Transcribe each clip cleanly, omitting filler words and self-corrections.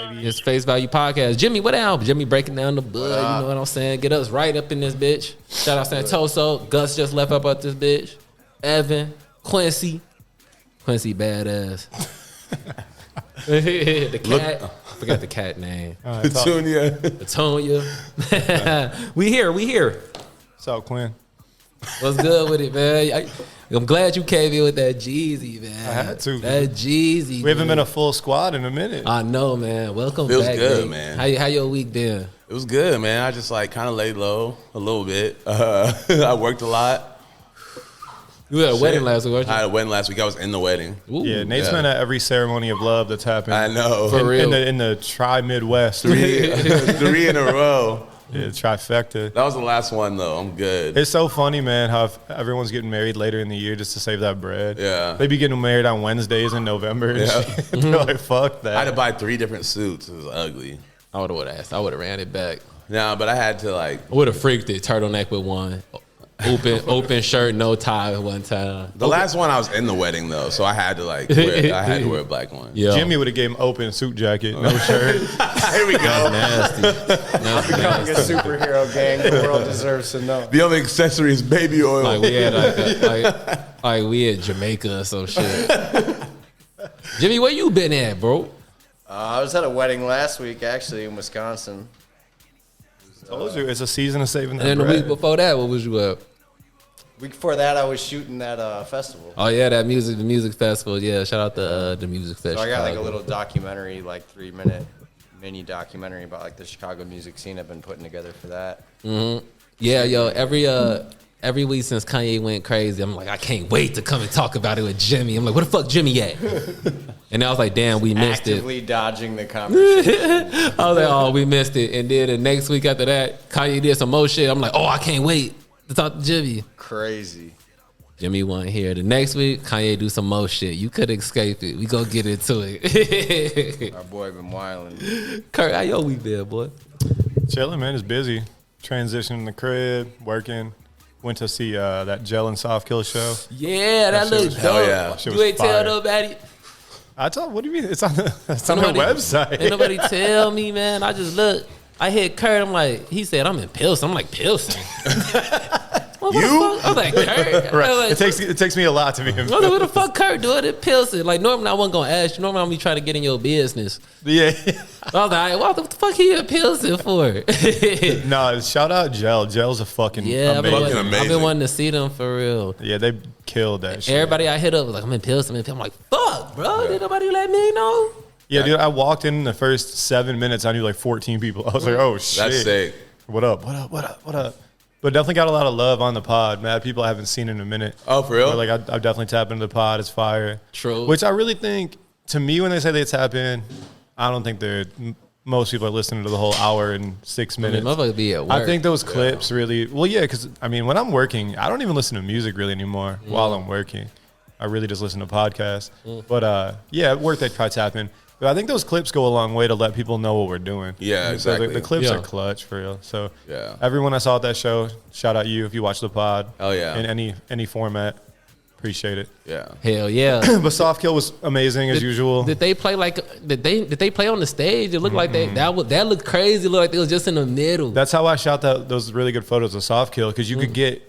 baby. It's Face Value Podcast. Jimmy, what up? Jimmy breaking down the bud. You know what I'm saying? Get us right up in this bitch. Shout out Santoso. Gus just left up at this bitch. Evan, Quincy badass. The cat. I forgot the cat name. Petunia. We here. What's up, Quinn? What's good with it, man? I'm glad you came in with that Jeezy, man. I had to. That Jeezy. We haven't been a full squad in a minute. I know, man. Welcome Feels back. good, man. man. How your week been? It was good, man. I just like kind of laid low a little bit. I worked a lot. You had a wedding last week, weren't you? I had a wedding last week. I was in the wedding. Ooh, Yeah, Nate's been at every ceremony of love that's happened. I know. For real. In the tri-Midwest. Three in a row. Yeah, trifecta. That was the last one, though. I'm good. It's so funny, man, how everyone's getting married later in the year just to save that bread. Yeah. They be getting married on Wednesdays in November. And Yeah. shit. They're like, fuck that. I had to buy 3 different suits. It was ugly. I would have asked. I would have ran it back. Nah, but I had to like. I would have freaked it. Turtleneck with one. Open shirt, no tie one time. The last one I was in the wedding though, so I had to like wear a black one. Yeah. Jimmy would have gave him open suit jacket, no shirt. Here we go. Nasty. Becoming a superhero gang, the world deserves to know. The only accessory is baby oil. Like we had like we at Jamaica or some shit. Jimmy, where you been at, bro? I was at a wedding last week, actually, in Wisconsin. Told you, it's a season of saving that And then the bread. week before that, what was you at? Week before that, I was shooting that festival. Oh yeah, the music festival. Yeah, shout out to the music So festival. I got like a little documentary, like 3-minute mini documentary about like the Chicago music scene I've been putting together for that. Yeah, yo, every week since Kanye went crazy, I'm like, I can't wait to come and talk about it with Jimmy. I'm like, where the fuck Jimmy at? And I was like, damn, we missed Actively dodging the conversation. it. I was like, oh, we missed it. And then the next week after that, Kanye did some more shit. I'm like, oh, I can't wait to talk to Jimmy. Crazy. Jimmy wasn't here. The next week, Kanye do some more shit. You could escape it. We go get into it. Our boy been wilding. Kurt, how your week been, boy? Chilling, man. It's busy. Transitioning the crib, working. Went to see that Gel and Soft Kill show. Yeah, that shit looks was- dope. hell yeah. Shit You was ain't tell fire. nobody. What do you mean? It's on the website. Ain't nobody tell me, man. I just look. I hit Kurt. I'm like, he said, I'm in Pilsen. I'm like, Pilsen? What the fuck? I was like, Kurt. Right. I was like, It takes me a lot to be in. I was like, what the fuck Kurt doing in Pilsen? Like, normally I wasn't going to ask you. Normally I'm be trying to get in your business. Yeah. I was like, what the fuck he in Pilsen for? No, shout out Gel. Gel's a fucking Yeah, I've amazing. Fucking been amazing. wanting to see them for real. Yeah, they killed that shit. Everybody I hit up was like, I'm in Pilsen. I'm like, fuck, bro. Did nobody let me know? Yeah, dude, I walked in the first 7 minutes. I knew like 14 people. I was like, oh, shit. That's sick. What up? But definitely got a lot of love on the pod. Mad people I haven't seen in a minute. Oh, for real? But, like, I've definitely tapped into the pod. It's fire. True. Which I really think, to me, when they say they tap in, I don't think most people are listening to the whole hour and 6 I mean, minutes. motherfuckers be at work. I think those clips really, well, yeah, because, I mean, when I'm working, I don't even listen to music really anymore while I'm working. I really just listen to podcasts. But, yeah, at work they try tapping. But I think those clips go a long way to let people know what we're doing. Yeah, So exactly. the clips Yeah. are clutch for real. So Yeah. everyone I saw at that show, shout out you if you watch the pod. Oh, yeah. In any format. Appreciate it. Yeah. Hell yeah. But Soft Kill was amazing as usual. Did they play did they play on the stage? It looked like that looked crazy. It looked like it was just in the middle. That's how I shot those really good photos of Soft Kill, because you could get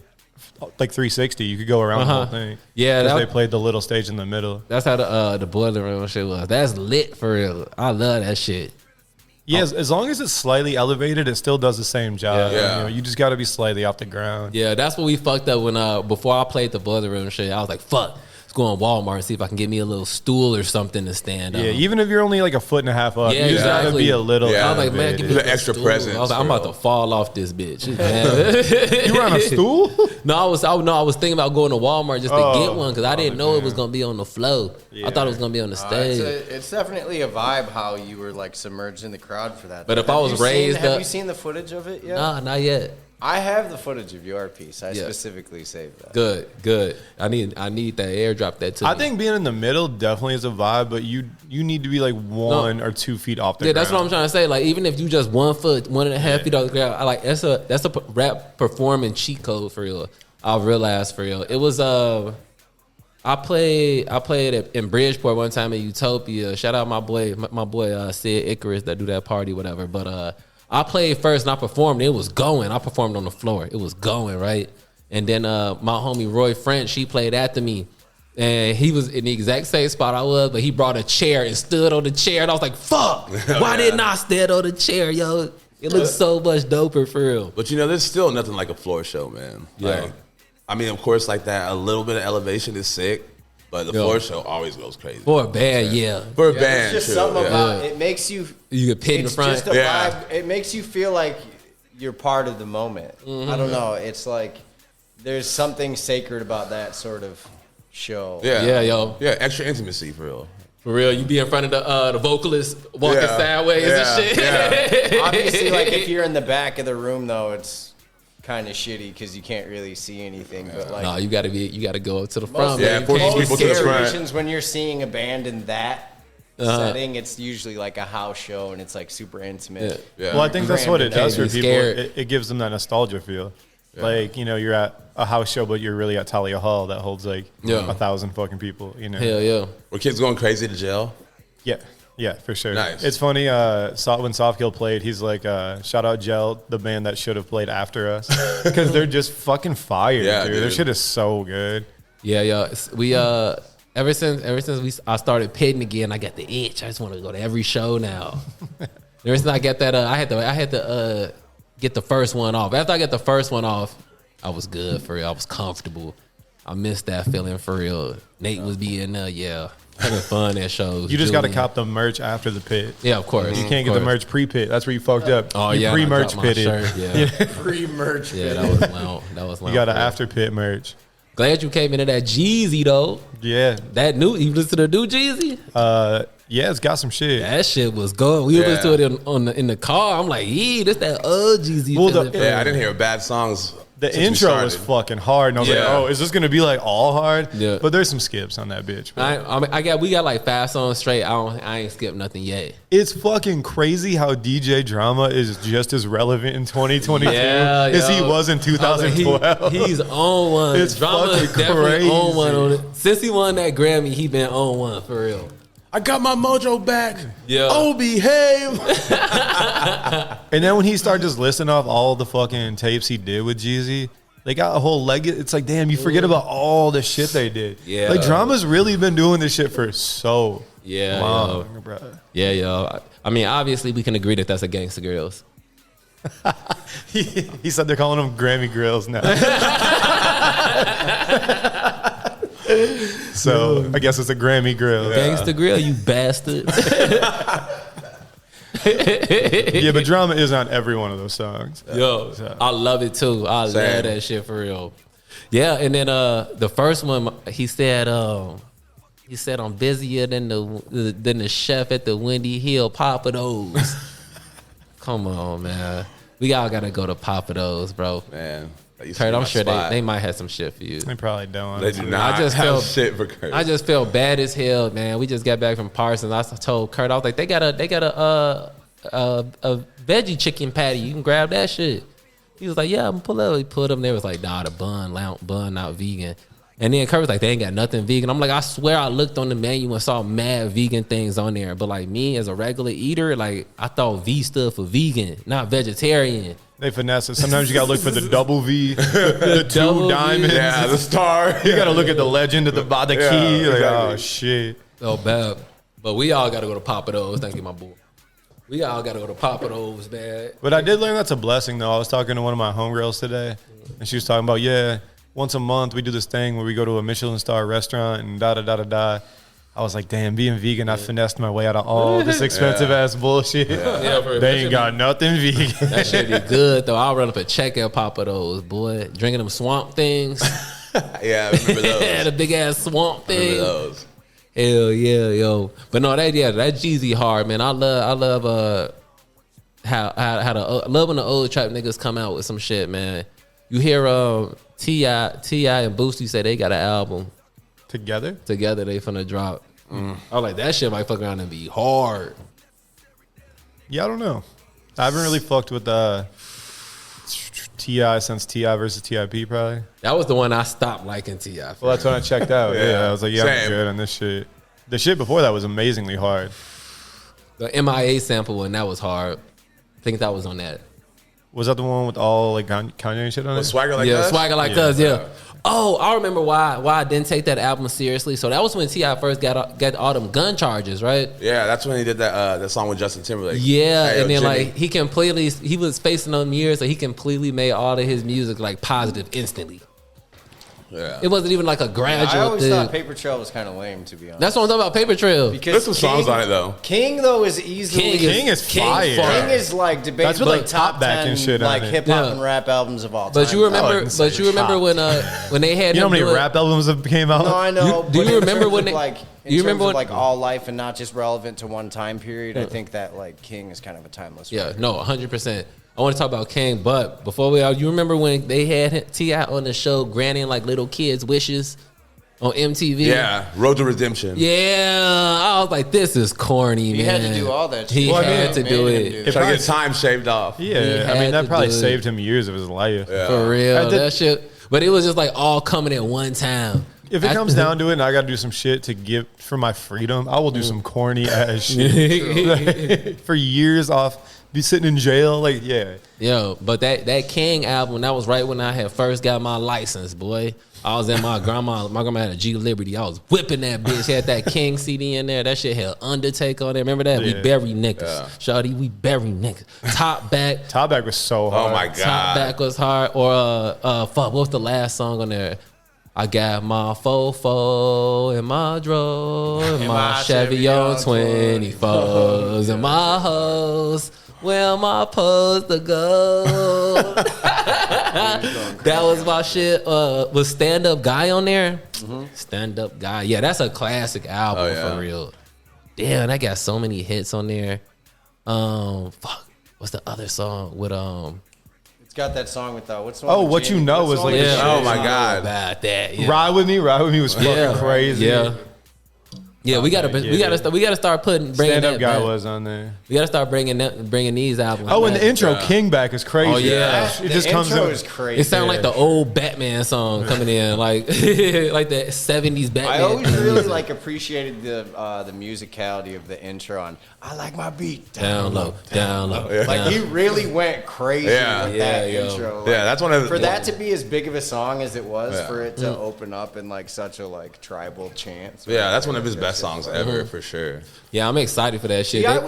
like 360. You could go around the whole thing. Yeah, 'Cause that- they played the little stage in the middle. That's how the boiler room shit was. That's lit for real. I love that shit. Yeah, as long as it's slightly elevated, it still does the same job. Yeah. You know, you just got to be slightly off the ground. Yeah, that's what we fucked up when before I played the boiler room shit. I was like, fuck. Let's go on Walmart and see if I can get me a little stool or something to stand on. Yeah, even if you're only like a foot and a half up, Yeah, you just got to exactly. be a little. Yeah. I was like, man, give me The a extra stool. presence, I was like, I'm about bro. to fall off this bitch. Man. You were on a stool? No, I was thinking about going to Walmart just to Oh. get one because I didn't know it was gonna be on the flow. I thought it was gonna be on the stage. It's definitely a vibe how you were like submerged in the crowd for that. But if Have I was you seen- raised have up- you seen the footage of it yet? Nah, not yet. I have the footage of your piece. I Yeah. specifically saved that. Good. I need that airdrop that to me. I think being in the middle definitely is a vibe, but you need to be like 1 or 2 feet off the Yeah, ground. that's what I'm trying to say. Like, even if you just 1 foot, 1.5 feet off the ground, I like that's a rap performing cheat code for real. I realized for real. It was I played in Bridgeport one time in Utopia. Shout out my boy Sid Icarus that do that party, whatever. But I played first and I performed. It was going. I performed on the floor. It was going, right? And then my homie Roy French, he played after me. And he was in the exact same spot I was, but he brought a chair and stood on the chair. And I was like, fuck, why didn't I stand on the chair, yo? It looks so much doper for real. But, there's still nothing like a floor show, man. Yeah. Like, I mean, of course, like that, a little bit of elevation is sick, but the floor show always goes crazy. For a band, yeah. For a band, It's just true, something yeah. about it makes you. You get pit in the It's front. just a vibe. It makes you feel like you're part of the moment. I don't know. It's like there's something sacred about that sort of show. Yeah, yo. Yeah, extra intimacy, for real. For real, you be in front of the vocalist walking sideways and shit. Yeah. Obviously, like if you're in the back of the room, though, it's kind of shitty because you can't really see anything. But like, No, you gotta go up to the front. Yeah, man. force You can't- people to the front. situations when you're seeing a band in that setting, it's usually like a house show and it's like super intimate. Yeah. Well, I think that's what it does for Can't be people. scared. It gives them that nostalgia feel. Like, you're at a house show, but you're really at Talia Hall that holds like 1,000 fucking people, Hell yeah. Were kids going crazy to jail? Yeah, for sure. Nice. It's funny, when Softkill played, he's like, shout out Gel, the band that should have played after us. Because they're just fucking fire, Yeah, dude. Their dude. shit is so good. Yeah, yo. We ever since I started pitting again, I got the itch. I just want to go to every show now. Ever since I got that, I had to get the first one off. After I get the first one off, I was good for real. I was comfortable. I missed that feeling for real. Nate was being having fun at shows. You just got to Julian. cop the merch after the pit. Yeah, of course. You can't get the merch pre-pit. That's where you fucked up. Oh you yeah, pre-merch I dropped my pitted. shirt, Yeah, Pre-merch. yeah, that was loud. That was loud. You got an for real. after pit merch. Glad you came into that Jeezy though. Yeah. That new, you listen to the new Jeezy? Yeah, it's got some shit. That shit was going. We listened to it in the car. I'm like, this that Jeezy. Well, feeling, the- bro. Yeah, I didn't hear bad songs. The since we intro was started. fucking hard. And I was like, Yeah. is this going to be like all hard? Yeah. But there's some skips on that bitch. bro. We got like 5 songs straight. I ain't skipped nothing yet. It's fucking crazy how DJ Drama is just as relevant in 2022 Yeah, as he yo. was in 2012. He's on one. It's Drama is fucking definitely on one. crazy. On it. Since he won that Grammy, he been on one for real. I got my mojo back. Yeah. Oh, behave. And then when he started just listing off all the fucking tapes he did with Jeezy, they got a whole leg. It's like, damn, you forget about all the shit they did. Yeah. Like, Drama's really been doing this shit for so long, bro. Yeah, yo. I mean, obviously, we can agree that that's a Gangsta Grills. He said they're calling them Grammy Grills now. So I guess it's a Grammy Grill. Gangsta Grill, you bastard. Yeah, but Drama is on every one of those songs. Yo, I love it too. I love that shit for real. Yeah, and then the first one, he said I'm busier than the chef at the Windy Hill Papados. Come on, man. We all gotta go to Papados, bro. Man, that used to Kurt, be I'm my sure spot. they might have some shit for you. They probably don't. They do not I just have felt- shit for Kurt. I just felt bad as hell, man. We just got back from Parsons. I told Kurt, I was like, they got a veggie chicken patty. You can grab that shit. He was like, yeah, I'm gonna pull up. He pulled them there. Was like, nah, the bun not vegan. And then Kurt was like, they ain't got nothing vegan. I'm like, I swear I looked on the menu and saw mad vegan things on there. But like me as a regular eater, like I thought V stood for vegan, not vegetarian. They finesse it. Sometimes you gotta look for the double V, the Double two V. diamonds. yeah, the star. You gotta look at the legend at the key. Yeah, Like, exactly. oh shit. So bad. But we all gotta go to Papados. Thank you, my boy. We all gotta go to Papados, man. But I did learn that's a blessing, though. I was talking to one of my homegirls today, and she was talking about, once a month we do this thing where we go to a Michelin star restaurant and da-da-da-da-da. I was like, damn, being vegan, I finessed my way out of all this expensive-ass bullshit. Yeah, for They ain't got nothing vegan. That should be good though. I'll run up a check at Papados, boy. Drinking them swamp things. Yeah, I remember those. The big ass swamp Remember thing. those. Hell yeah, yo. But no, that Jeezy hard, man. I love how the love when the old trap niggas come out with some shit, man. You hear T.I. and Boosie say they got an album Together? together. They finna drop. I was like, that shit might fuck around and be hard. Yeah, I don't know. I haven't really fucked with T.I. since T.I. versus T.I.P. probably. That was the one I stopped liking T.I. Well, that's when I checked out. Yeah, I was like, yeah, I'm Same. good on this shit. The shit before that was amazingly hard. The MIA sample one, that was hard. I think that was on that. Was that the one with all like Kanye and shit on it? Swagger like Yeah, that. Swagger Like Us, yeah. Oh, I remember why I didn't take that album seriously. So that was when T.I. first got all them gun charges, right? Yeah, that's when he did that song with Justin Timberlake. Yeah, Hey, yo, and then Jimmy. like he was facing them years, so he completely made all of his music like positive instantly. Yeah. It wasn't even like a gradual I always thing. thought Paper Trail was kind of lame, to be honest. That's what I'm talking about, Paper Trail. Because There's some songs on it though. King though is easily King is fire. King is like debated That's with, like, top Top Back 10 and shit on like it. hip hop Yeah. and rap albums of all time. But you remember, wouldn't say top. when they had You know how him many do it- rap albums that came out? No, I know. Do but you in remember terms when of, they- like in you terms remember of when- like all life and not just relevant to one time period? I think that like King is kind of a timeless. Yeah, record. no, 100%. I want to talk about King, but before you remember when they had T.I. on the show granting like little kids' wishes on MTV? Yeah, Road to Redemption. Yeah, I was like, this is corny, He man. had to do all that. He shit. Well, I mean, had to Made do him it. that. If Trying I- to get time shaved off. He Yeah, I had mean that to probably do it. saved him years of his life. Yeah. For real, I did- that shit. But it was just like all coming at one time. If it comes down to it and I got to do some shit to give for my freedom, I will do some corny ass shit for years off. Be sitting in jail, like yeah. Yo, but that King album, that was right when I had first got my license, boy. I was at my grandma had a G Liberty. I was whipping that bitch. Had that King CD in there. That shit had Undertaker on there. Remember that? We Yeah. bury niggas. Shawty, we bury niggas. Top Back. Top Back was so hard. Oh my god. Top Back was hard. Or fuck, what's the last song on there? I got my fofo in my drawer, and my Chevy on 24s, and my hoes. Where am I supposed to go? That was my shit. Was Stand Up Guy on there? Stand Up Guy. Yeah, that's a classic album Oh, yeah. for real. Damn, I got so many hits on there. Fuck. What's the other song with It's got that song with what's the one Oh, with What You Jamie? Know What's was the like one the with shit. Oh Jamie? my god. about that? Yeah. Ride with me was fucking crazy. Yeah. Yeah, we gotta start bringing Stand that Up Guy back. was on there. We gotta start bringing these albums. Oh, and back. the intro, Yeah. King Back is crazy. Oh, yeah. it The just comes intro out. is crazy. It sounded like the old Batman song coming in, like like the '70s Batman. I always really like appreciated the musicality of the intro on "I Like My Beat." down low. Like he really went crazy Yeah. with Yeah, that yo. intro. Yeah, that's one of the- for that to be as big of a song as it was, Yeah. for it to open up in like such a like tribal chant. Yeah, that's one of his best songs ever for sure. Yeah, I'm excited for that shit. The guy They-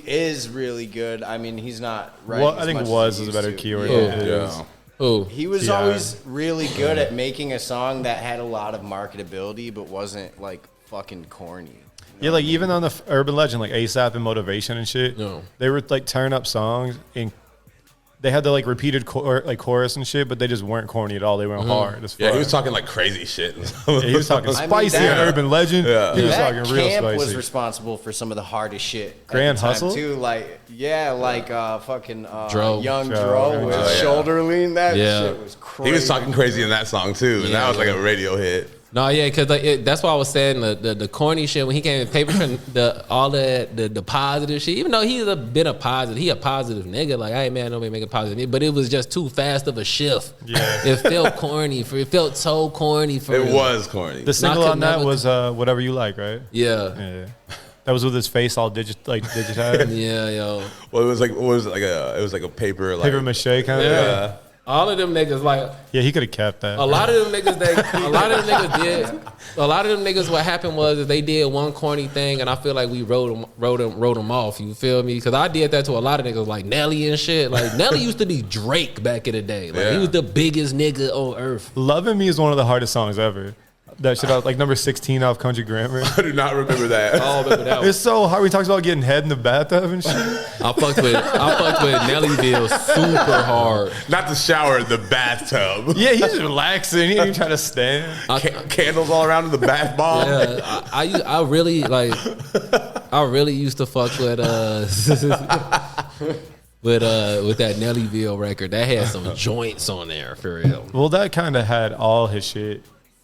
is really good. I mean, he's not right. Well, I think was a better keyword. Yeah. than it Yeah. is. Who? He was Yeah. always really good at making a song that had a lot of marketability, but wasn't like fucking corny. Yeah, like even on the Urban Legend, like ASAP and Motivation and shit, No. they were like turn up songs and they had the like repeated chorus and shit, but they just weren't corny at all. They went hard as fuck. Yeah, he was talking like crazy shit. Yeah, he was talking I mean, spicy that- on Urban Legend. Yeah. He was That talking real camp was spicy. responsible for some of the hardest shit. at Grand the time, Hustle? too. Like fucking Dro. Young Dro, Dro with yeah. shoulder lean. That Yeah. shit was crazy. He was talking crazy in that song too, and Yeah, that was like yeah. a radio hit. No, yeah, because like, that's why I was saying the corny shit when he came in paper, all the positive shit. Even though he's been a positive, he a positive nigga. Like I ain't mad at nobody making positive, but it was just too fast of a shift. Yeah. It felt corny. It felt so corny for It real. was corny. The single could on that never- was Whatever You Like, right? Yeah. Yeah. That was with his face all digitized. Yeah, yo. Well, it was like it was like a paper like Paper mache kind of. Yeah. All of them niggas like Yeah, he could have kept that. a lot of them niggas a lot of them niggas what happened was is they did one corny thing and I feel like we wrote them off, you feel me? Because I did that to a lot of niggas like Nelly and shit. Like Nelly used to be Drake back in the day. Like he Yeah. was the biggest nigga on earth. Loving Me is one of the hardest songs ever. That shit out like number 16 off Country Grammar. I do not remember that. I remember that one. It's so hard. We talks about getting head in the bathtub and shit. I fucked with Nellyville super hard. Not the shower, the bathtub. Yeah, he's just relaxing. He ain't even trying to stand. Candles all around in the bath bomb. Yeah, I really used to fuck with with that Nellyville record. That had some joints on there for real. Well, that kind of had all his shit.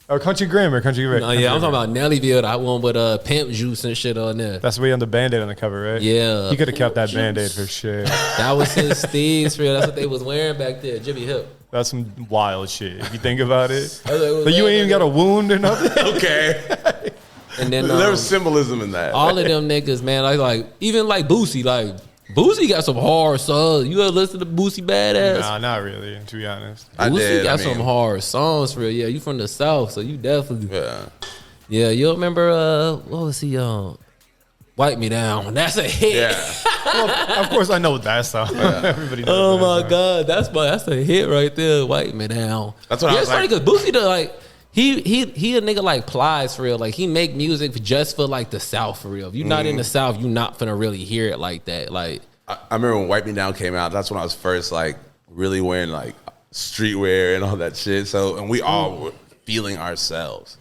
Oh, Country Grammar. No, yeah, I'm talking about Nellyville, that one with Pimp Juice and shit on there. That's where he on the Band-Aid on the cover, right? Yeah. He could have kept that Band-Aid for sure. That was his steez, real. That's what they was wearing back there, Jimmy Hip. That's some wild shit if you think about it. Like, But you ain't even got a wound or nothing. Okay. And then There was symbolism in that. all of them niggas, man, like even like Boosie, Boosie got some hard songs. You ever listen to Boosie Badass? Nah, not really, to be honest. I Boosie did. got I mean, some hard songs for real. Yeah, you from the South, so you definitely. Yeah. Yeah, you remember what was he on? Wipe Me Down. That's a hit. Yeah. Well, of course, I know that song. Everybody knows Oh that my song. God, that's a hit right there. Wipe Me Down. That's what I was it's funny like. because Boosie he a nigga like Plies for real. Like he make music just for like the South for real. If you're not in the South, you're not finna really hear it like that. Like I remember when Wipe Me Down came out. That's when I was first like really wearing like streetwear and all that shit. So and we all were feeling ourselves.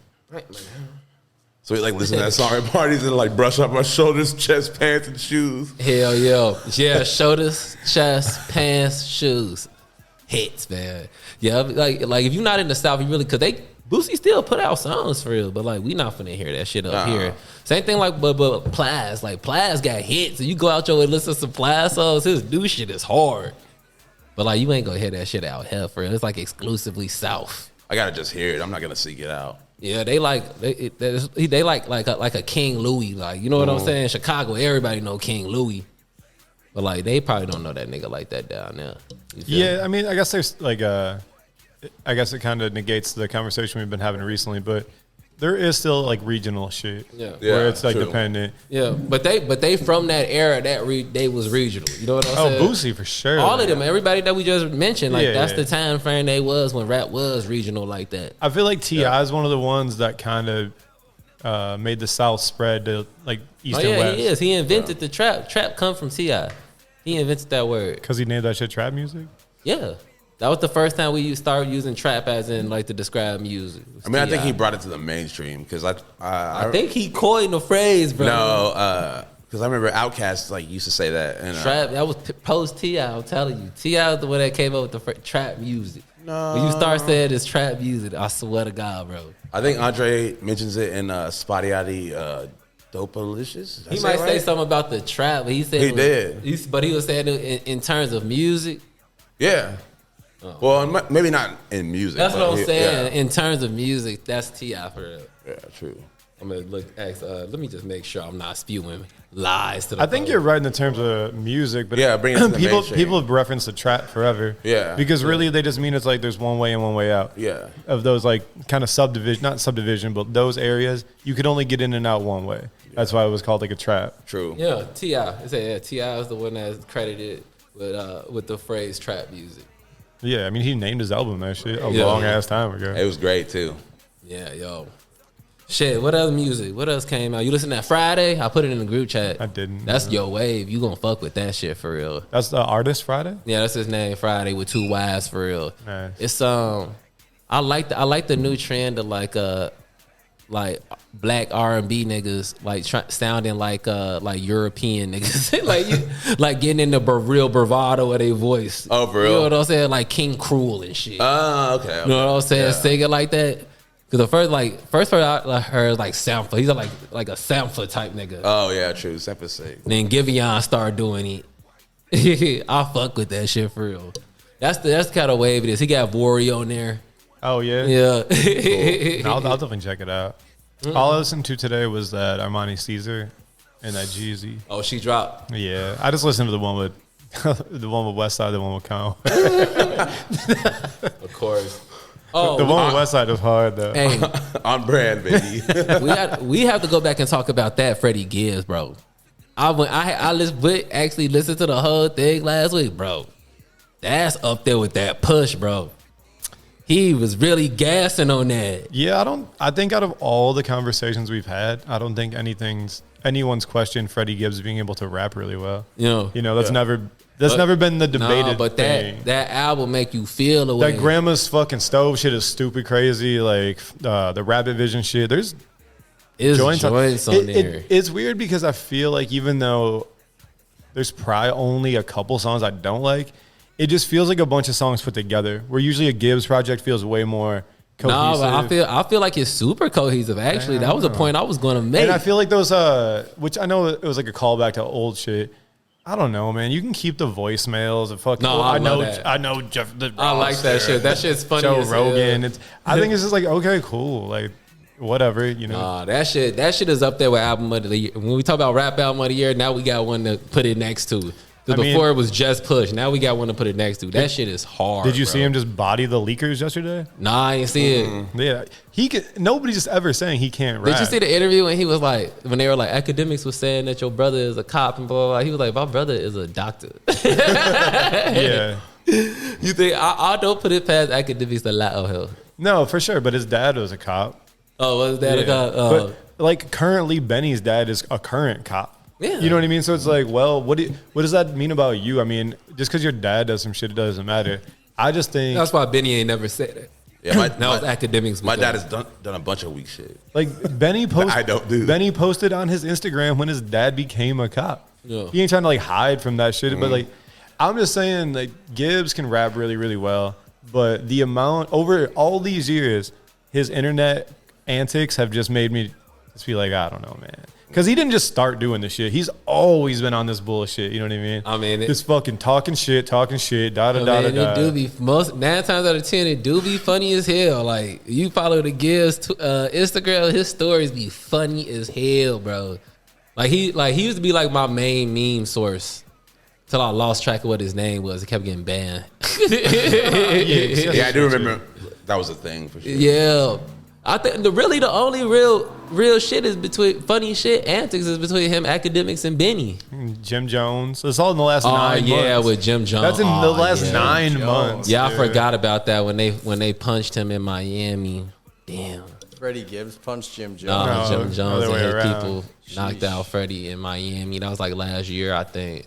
So we like listen to that song at parties and like brush up our shoulders, chest, pants, and shoes. hell yeah, shoulders, chest, pants, shoes, hits, man. Yeah, like if you're not in the South, you really Boosie still put out songs for real, but like we not finna hear that shit up here. Same thing like but Plies, like Plies got hits, and you go out your way and listen to some Plies songs. His new shit is hard, but like you ain't gonna hear that shit out here for real. It's like exclusively South. I gotta just hear it. I'm not gonna seek it out. Yeah, they like a King Louis, like you know what I'm saying. Chicago, everybody know King Louis, but like they probably don't know that nigga like that down there. You feel me? Yeah, I mean, I guess there's like I guess it kind of negates the conversation we've been having recently, but there is still like regional shit. Yeah. Where it's like true. dependent. Yeah, but they from that era they was regional. You know what I'm saying? Boosie for sure. All of them, everybody that we just mentioned, like Yeah, that's yeah. the time frame they was when rap was regional like that. I feel like T.I. is one of the ones that kind of made the South spread to like East Oh and yeah, West. he is. He invented the trap. Trap come from T.I. He invented that word. Because he named that shit trap music? Yeah. That was the first time we started using trap as in like to describe music. I mean, I think T.I. he brought it to the mainstream because I think he coined the phrase, bro. no, because I remember Outkast like used to say that. And, Trap, that was post T.I. I'm telling you. T.I. was the one that came up with the trap music. No. When you start saying it's trap music, I swear to God, bro. I think Andre mentions it in Spotty Dopalicious. He might say something about the trap, but he said He did. But he was saying it in terms of music. Yeah. Well, maybe not in music. That's but what I'm saying. Yeah. In terms of music, that's T.I. for real. Yeah, true. I'm gonna let me just make sure I'm not spewing lies to the I think public. you're right in the terms of music, but Yeah, bring it to the mainstream. people have referenced the trap forever. Yeah. Because really they just mean it's like there's one way and one way out. Yeah. Of those like kind of subdivision, not subdivision, but those areas, you could only get in and out one way. That's why it was called like a trap. True. Yeah, T.I. It said, yeah, T.I. is the one that's credited with the phrase trap music. Yeah, I mean, he named his album that shit a Yeah. long ass time ago. It was great too. Yeah, yo. Shit, what other music? What else came out? You listen to that Friday? I put it in the group chat. I didn't. That's your wave. You gonna fuck with that shit for real. That's the artist Friday? Yeah, that's his name, Friday with 2 Y's for real. Nice. It's I like the new trend of like black R&B niggas like sounding like European niggas like getting in the real bravado of their voice. Oh, for You know real? what I'm saying? Like King Cruel and shit. Okay. You know what I'm saying? Yeah. Singing like that. Cause the first part I heard like Sampler. He's like a Sampler type nigga. Oh yeah, true. Separate sick. Then Giveon started doing it. I fuck with that shit for real. That's the kind of wave it is. He got Wario on there. Oh, yeah? Yeah. No, I'll definitely check it out. All I listened to today was that Armani Caesar and that Jeezy. Oh, she dropped. Yeah, I just listened to the one with Westside, the one with Kyle. Of course. Oh, The one with Westside was hard though. hey, On brand, baby. we have to go back and talk about that Freddie Gibbs, bro. I actually listened to the whole thing last week, bro. That's up there with that push, bro. He was really gassing on that. Yeah, I think out of all the conversations we've had, I don't think anyone's questioned Freddie Gibbs being able to rap really well. You know, That's never been the debated No, but thing. that album make you feel away. That Grandma's fucking stove shit is stupid crazy. Like the Rabbit Vision shit. There's It's joints on there. It's weird because I feel like even though there's probably only a couple songs I don't like, it just feels like a bunch of songs put together. Where usually a Gibbs project feels way more cohesive. But I feel like it's super cohesive. Actually, that was a point I was going to make. And I feel like those, which I know it was like a callback to old shit. I don't know, man. You can keep the voicemails and fucking. No, I know Jeff. I like that shit. That shit's funny. Joe as Rogan. hell. I think it's just like, okay, cool, like whatever, you know. Nah, that shit is up there with album of the year. When we talk about rap album of the year, now we got one to put it next to. Before it was just Push. Now we got one to put it next to. That shit is hard. Did you see him just body the leakers yesterday? Nah, I ain't see it. Yeah, he could. Nobody's just ever saying he can't rap. Did you see the interview when he was like, when they were like, academics was saying that your brother is a cop and blah, blah, blah. He was like, my brother is a doctor. Yeah. You think, I don't put it past academics to lie on him. No, for sure. But his dad was a cop. Oh, was his dad a cop? But like currently, Benny's dad is a current cop. Yeah. You know what I mean? So it's like, well, what does that mean about you? I mean, just because your dad does some shit, it doesn't matter. I just think that's why Benny ain't never said it. Yeah, that was academics. My dad has done a bunch of weak shit. like Benny posted. I don't do. Benny posted on his Instagram when his dad became a cop. Yeah. He ain't trying to like hide from that shit, but like, I'm just saying, like Gibbs can rap really, really well, but the amount over all these years, his internet antics have just made me just be like, I don't know, man. Because he didn't just start doing this shit. He's always been on this bullshit. You know what I mean? I mean, just fucking talking shit, da da da da. It do be 9 times out of 10, it do be funny as hell. Like you follow the Gibbs Instagram, his stories be funny as hell, bro. Like he used to be like my main meme source till I lost track of what his name was. It kept getting banned. Yeah, I do remember that was a thing for sure. Yeah. I think the only real shit is between funny shit antics is between him, academics, and Benny. Jim Jones. It's all in the last 9 months. Yeah, with Jim Jones. That's in the last 9 months. Yeah, dude. I forgot about that when they punched him in Miami. Damn. Freddie Gibbs punched Jim Jones. No, Jim Jones other way and his around. people knocked out Freddie in Miami. That was like last year, I think.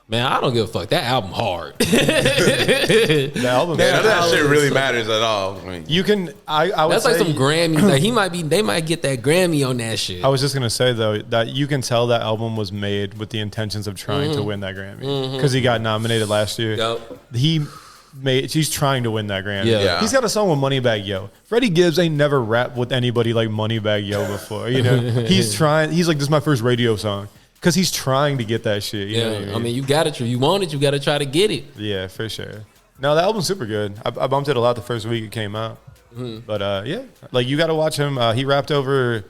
Man, I don't give a fuck. That album hard. The album. None of that shit really matters at all. I mean, You can. I would That's like say, some Grammy. Like they might get that Grammy on that shit. I was just gonna say though that you can tell that album was made with the intentions of trying to win that Grammy because he got nominated last year. Yep. He's trying to win that Grammy. Yeah. He's got a song with Moneybagg Yo. Freddie Gibbs ain't never rapped with anybody like Moneybagg Yo before. You know, he's trying. He's like, this is my first radio song because he's trying to get that shit. You know what I mean, you got it. You want it. You got to try to get it. Yeah, for sure. No, the album's super good. I bumped it a lot the first week it came out. But yeah, like you got to watch him. He rapped over,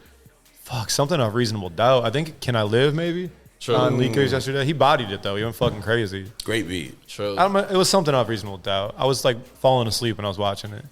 something off Reasonable Doubt. I think Can I Live maybe on Leakers yesterday. He bodied it though. He went fucking crazy. great beat. True. I don't know, it was something off Reasonable Doubt. I was like falling asleep when I was watching it.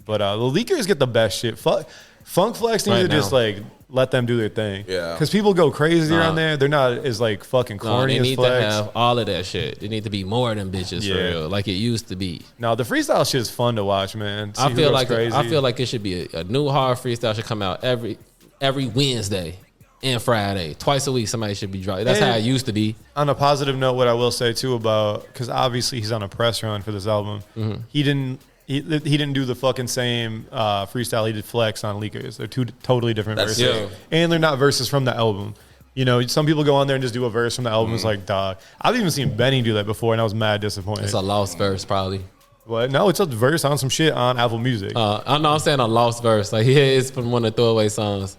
But the Leakers get the best shit. Funk Flex needs Right to now. just like let them do their thing. Yeah. Because people go crazy around there. They're not as like fucking No, corny they as need to Flex. have all of that shit. They need to be more than bitches for Yeah. real, like it used to be. No, the freestyle shit is fun to watch, man. See I who feel goes crazy. it should be a new hard freestyle should come out every Wednesday and Friday, twice a week. Somebody should be dropping. That's And- how it used to be. On a positive note, what I will say too about, because obviously he's on a press run for this album. He didn't do the fucking same freestyle he did Flex on Leakers. They're two totally different That's verses, sick. and they're not verses from the album. You know, some people go on there and just do a verse from the album. It's like, dog. I've even seen Benny do that before, and I was mad disappointed. It's a lost verse, probably. What? No, it's a verse on some shit on Apple Music. I know I'm saying a lost verse. Like it's from one of the throwaway songs.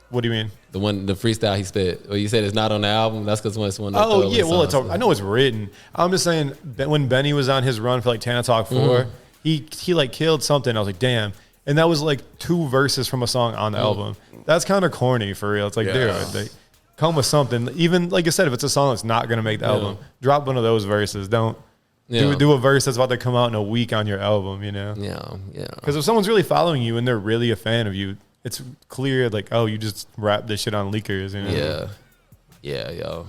What do you mean? The freestyle he spit. Well, you said it's not on the album. That's because it's one of the Oh throwaway yeah, well songs. I know it's written. I'm just saying when Benny was on his run for like Tana Talk 4, he like killed something. I was like, damn. And that was like 2 verses from a song on the album. That's kind of corny for real. It's like, dude, like, come with something. Even like I said, if it's a song that's not gonna make the album, drop one of those verses. Don't do a verse that's about to come out in a week on your album. You know? Yeah. Because if someone's really following you and they're really a fan of you, it's clear like, oh, you just rap this shit on Leakers. You know? Yeah, yo.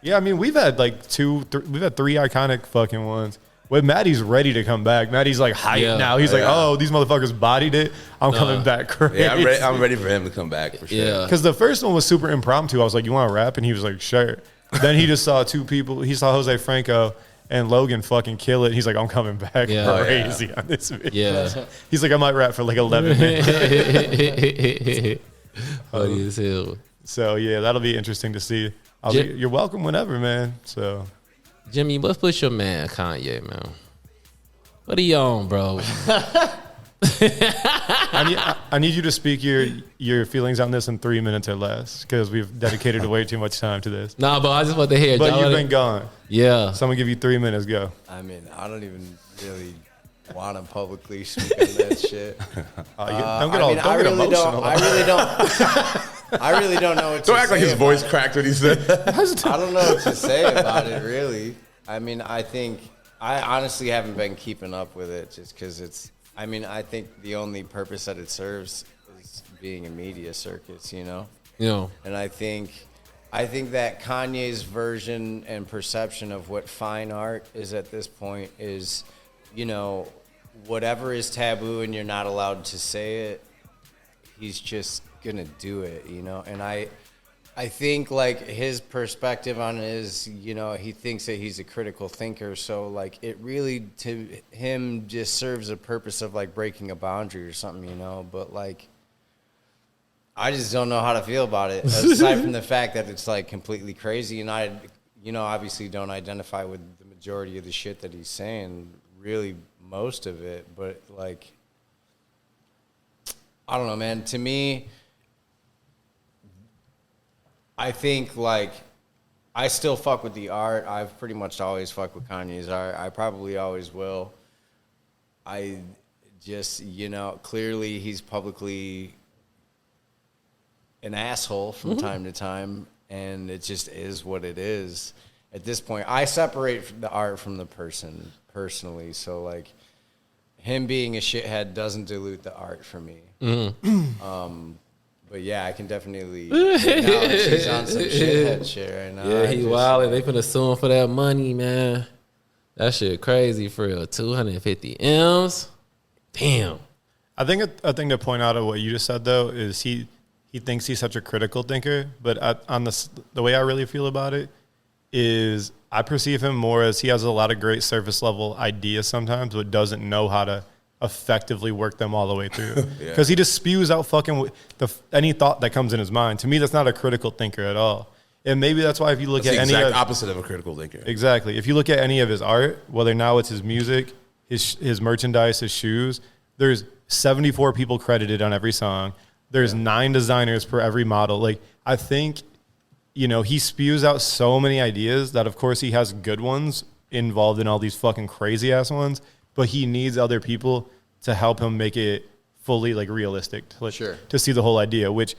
Yeah, I mean, we've had like we've had 3 iconic fucking ones. When Maddie's ready to come back, Maddie's like hyped now. He's like, oh, these motherfuckers bodied it. I'm coming back crazy. Yeah, I'm ready for him to come back for sure. Yeah. Because the first one was super impromptu. I was like, you want to rap? And he was like, sure. Then he just saw 2 people. He saw Jose Franco and Logan fucking kill it. He's like, I'm coming back crazy on this video. Yeah. He's like, I might rap for like 11 minutes. Funny as hell. So, yeah, that'll be interesting to see. I was like, you're welcome whenever, man. So, Jimmy, what's your man Kanye, man? What are you on, bro? I need you to speak your feelings on this in 3 minutes or less because we've dedicated way too much time to this. Nah, but I just want to hear. But you've been gone. Yeah. Someone give you 3 minutes. Go. I mean, I don't even really want to publicly speak on that shit. Don't get emotional. I really don't know what to say. Don't act like his voice cracked when he said that. I don't know what to say about it, really. I mean, I honestly haven't been keeping up with it just because I think the only purpose that it serves is being a media circus, you know? Yeah. And I think that Kanye's version and perception of what fine art is at this point is, you know, whatever is taboo and you're not allowed to say it, he's just gonna do it, you know? And I think, like, his perspective on it is, you know, he thinks that he's a critical thinker, so, like, it really, to him, just serves a purpose of, like, breaking a boundary or something, you know? But, like, I just don't know how to feel about it, aside from the fact that it's, like, completely crazy, and I, you know, obviously don't identify with the majority of the shit that he's saying, really most of it, but, like, I don't know, man. To me, I think, like, I still fuck with the art. I've pretty much always fucked with Kanye's art. I probably always will. I just, you know, clearly he's publicly an asshole from time to time, and it just is what it is. At this point, I separate the art from the person personally, so, like, him being a shithead doesn't dilute the art for me. But yeah, I can definitely acknowledge he's on some shithead shit right now. Yeah, he wild. They finna sue him for that money, man. That shit crazy for real. 250 M's. Damn. I think a thing to point out of what you just said though is he thinks he's such a critical thinker, but on the way I really feel about it is I perceive him more as he has a lot of great surface level ideas sometimes, but doesn't know how to effectively work them all the way through. Because he just spews out fucking any thought that comes in his mind. To me, that's not a critical thinker at all. And maybe that's why if you look at any exact opposite of a critical thinker. Exactly. If you look at any of his art, whether now it's his music, his merchandise, his shoes, there's 74 people credited on every song. There's 9 designers per every model. Like, I think, you know, he spews out so many ideas that, of course, he has good ones involved in all these fucking crazy ass ones, but he needs other people to help him make it fully, like, realistic, to see the whole idea, which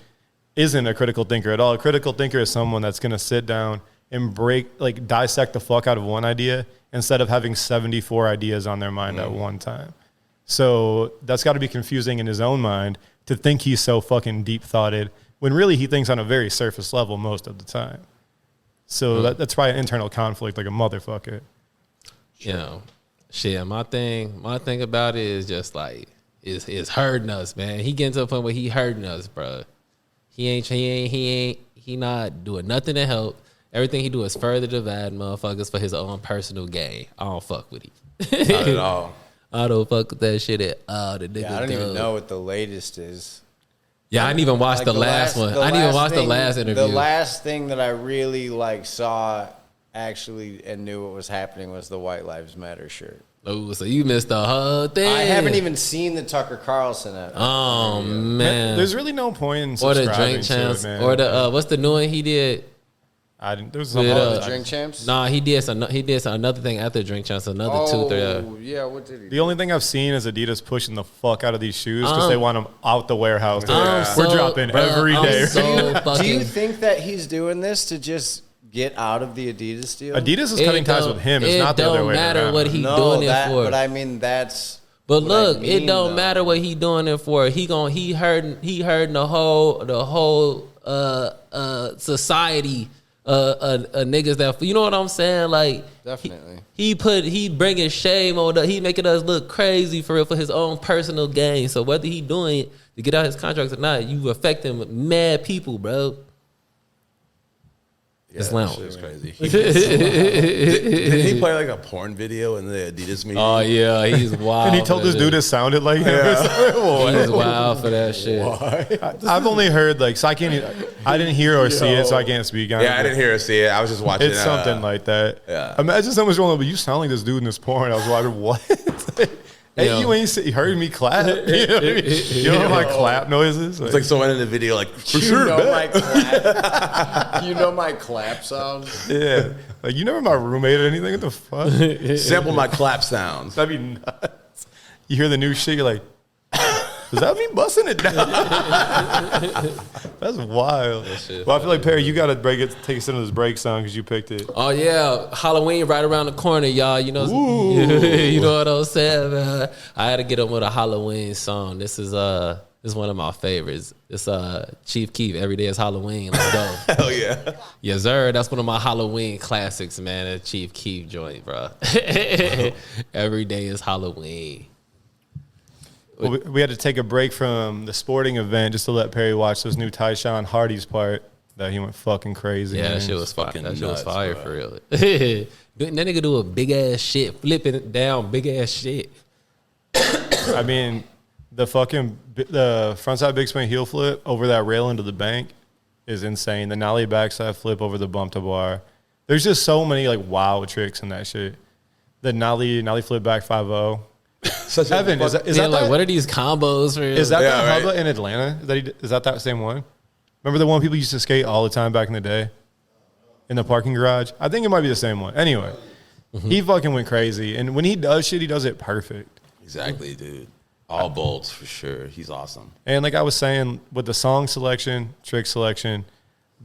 isn't a critical thinker at all. A critical thinker is someone that's going to sit down and dissect the fuck out of one idea instead of having 74 ideas on their mind at one time. So that's got to be confusing in his own mind to think he's so fucking deep-thoughted when really he thinks on a very surface level most of the time. So that's probably an internal conflict like a motherfucker. You know, shit, my thing about it is just like, is hurting us, man. He getting to a point where he hurting us, bro. He not doing nothing to help. Everything he do is further divide motherfuckers for his own personal gain. I don't fuck with him. Not at all. I don't fuck with that shit at all. The nigga I don't even know what the latest is. Yeah, I didn't even watch the last one. I didn't even watch the last interview. The last thing that I really saw actually and knew what was happening was the White Lives Matter shirt. Oh, so you missed the whole thing. I haven't even seen the Tucker Carlson episode. Oh man, there's really no point in or the subscribing Drink Champs to it, man. or the what's the new one he did? There was With, the Drink Champs. Nah, he did another thing after Drink Champs. Another 2, 3. Yeah, what did he? The only thing I've seen is Adidas pushing the fuck out of these shoes because they want them out the warehouse. We're dropping every day. Do you think that he's doing this to just get out of the Adidas deal? Adidas is cutting ties with him. It's not the other way around. It don't matter what he doing it for. But I mean, that's. But look, it don't matter what he doing it for. He hurting the whole society. Niggas that, you know what I'm saying? Like, definitely, he bringing shame on he making us look crazy for his own personal gain. So whether he doing it to get out his contracts or not, you affecting mad people, bro. Yeah, it's that shit is crazy. Did he play like a porn video in the Adidas meeting? Oh yeah, he's wild. And he told this dude it sounded like him. He's wild for that shit. I've only heard so I didn't hear or see it, so I can't speak on it. Yeah, I didn't hear or see it. I was just watching. It's something like that. Yeah. Imagine someone's rolling, but you sound like this dude in this porn. I was wondering what. Hey, you ain't heard me clap. You know what I mean? You know my clap noises? It's like someone in the video, like, for You sure. know my clap. You know my clap sound. Yeah. Like, you never my roommate or anything? What the fuck? Sample my clap sounds. That'd be nuts. You hear the new shit, you're like, does that mean busting it down? That's wild. Well, I feel like, Perry, you got to take us into this break song because you picked it. Oh yeah, Halloween right around the corner, y'all. You know, you know what I'm saying, man. I had to get him with a Halloween song. This is one of my favorites. It's Chief Keef. Every day is Halloween. Let's go. Hell yeah. Yes, sir. That's one of my Halloween classics, man. That Chief Keef joint, bro. Every day is Halloween. Well, we had to take a break from the sporting event just to let Perry watch this new Tyshawn Hardy's part that he went fucking crazy. Yeah, man. that shit was fire. That shit was nuts, fire bro. for real. That nigga do a big ass shit, flipping it down, big ass shit. I mean, the frontside big swing heel flip over that rail into the bank is insane. The nollie backside flip over the bump to bar. There's just so many like wow tricks in that shit. The nollie flip back 5-0. Evan, is that like that, what are these combos for? is that Yeah, that right. hubba in Atlanta? Is that same one? Remember the one people used to skate all the time back in the day in the parking garage? I think it might be the same one. Anyway, he fucking went crazy, and when he does shit, he does it perfect. Exactly, dude. All bolts for sure. He's awesome. And like I was saying, with the song selection, trick selection,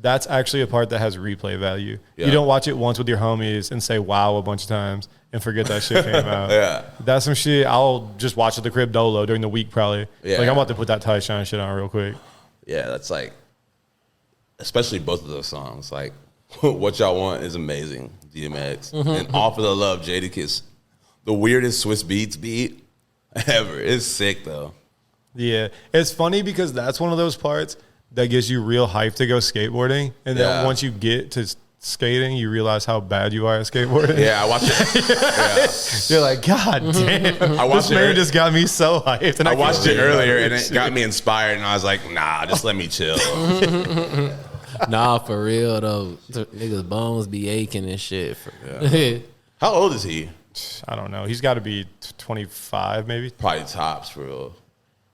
that's actually a part that has replay value. Yeah. You don't watch it once with your homies and say wow a bunch of times and forget that shit came out. Yeah. That's some shit I'll just watch at the crib dolo during the week probably. Yeah. Like I'm about to put that Tyshawn shit on real quick. Yeah, that's like, especially both of those songs. Like, What Y'all Want is amazing, DMX. And All for the Love, Jadakiss. The weirdest Swiss Beats beat ever. It's sick, though. Yeah. It's funny because that's one of those parts that gives you real hype to go skateboarding. And then Yeah. once you get to skating, you realize how bad you are at skateboarding. Yeah, I watched it. You're like, God damn. I watched This man it. just got me so hyped. And I watched can't it believe earlier, that and it shit. got me inspired, and I was like, nah, just let me chill. Nah, for real though. Niggas' bones be aching and shit. How old is he? I don't know. He's got to be 25 maybe. Probably tops, for real.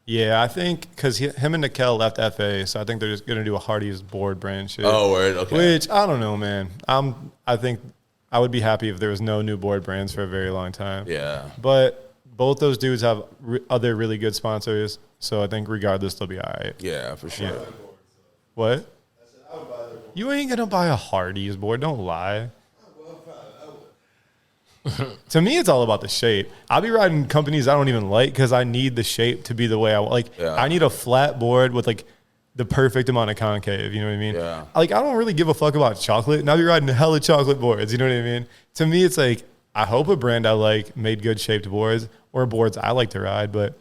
Yeah, I think because him and Nikel left FA, so I think they're just going to do a Hardy's board brand shit. Oh, word, okay. Which, I don't know, man. I think I would be happy if there was no new board brands for a very long time. Yeah. But both those dudes have other really good sponsors, so I think regardless, they'll be all right. Yeah, for sure. Yeah. What? You ain't going to buy a Hardy's board. Don't lie. To me, it's all about the shape. I'll be riding companies I don't even like because I need the shape to be the way I want. Like, Yeah. I need a flat board with like the perfect amount of concave. You know what I mean? Yeah. Like, I don't really give a fuck about chocolate, and I'll be riding hella chocolate boards. You know what I mean? To me, it's like I hope a brand I like made good shaped boards or boards I like to ride, but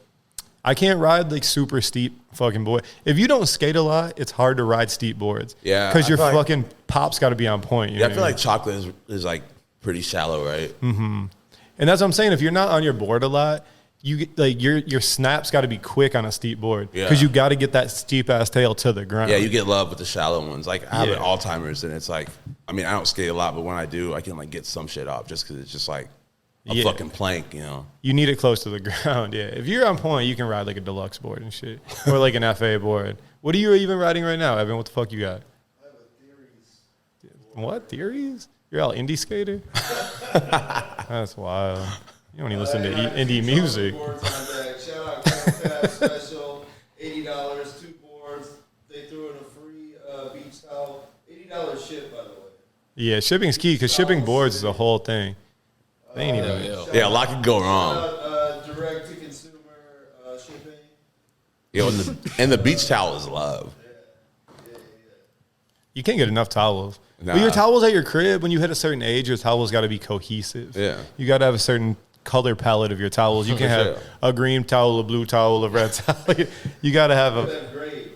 I can't ride like super steep fucking board. If you don't skate a lot, it's hard to ride steep boards. Yeah, because I your feel like- fucking pop's got to be on point. You Yeah, know I feel what like chocolate is like pretty shallow, right? And that's what I'm saying. If you're not on your board a lot, you get, like your snaps got to be quick on a steep board Yeah. because you got to get that steep ass tail to the ground. Yeah, you get love with the shallow ones. Like, I have an Yeah. Alzheimer's, and it's like, I mean, I don't skate a lot, but when I do, I can like get some shit off just because it's just like a Yeah. fucking plank, you know? You need it close to the ground. Yeah, if you're on point, you can ride like a deluxe board and shit, or like an FA board. What are you even riding right now, Evan? What the fuck you got? I have a theories. What theories? You're all indie skater? That's wild. You don't even listen to indie music. Boards on deck. Shout out Fab Special, $80, 2 boards. They threw in a free beach towel. $80 ship, by the way. Yeah, shipping's key because shipping boards is a whole thing. They ain't even. Yeah, a lot could go wrong. Direct to consumer shipping. Yo, and the beach towel is love. You can't get enough towels. Nah. But your towels at your crib, when you hit a certain age, your towels got to be cohesive. Yeah. You got to have a certain color palette of your towels. You can have Sure. a green towel, a blue towel, a red towel. You got to have a. That's great.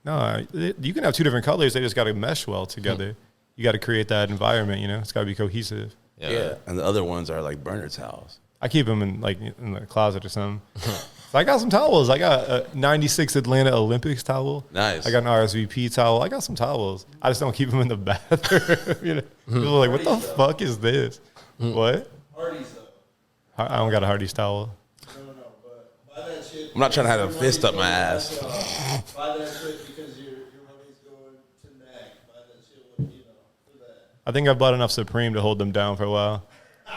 No, you can have two different colors. They just got to mesh well together. You got to create that environment. You know, it's got to be cohesive. Yeah. And the other ones are like burner towels. I keep them in the closet or something. So I got some towels. I got a '96 Atlanta Olympics towel. Nice. I got an RSVP towel. I got some towels. I just don't keep them in the bathroom. You know, people are like, "What the fuck is this?" What? Hardy's though. I don't got a Hardy's towel. Buy that shit. I'm not trying to have a fist up my ass. Buy that shit because your money's going to NAC. Buy that shit with, for that. I think I've bought enough Supreme to hold them down for a while.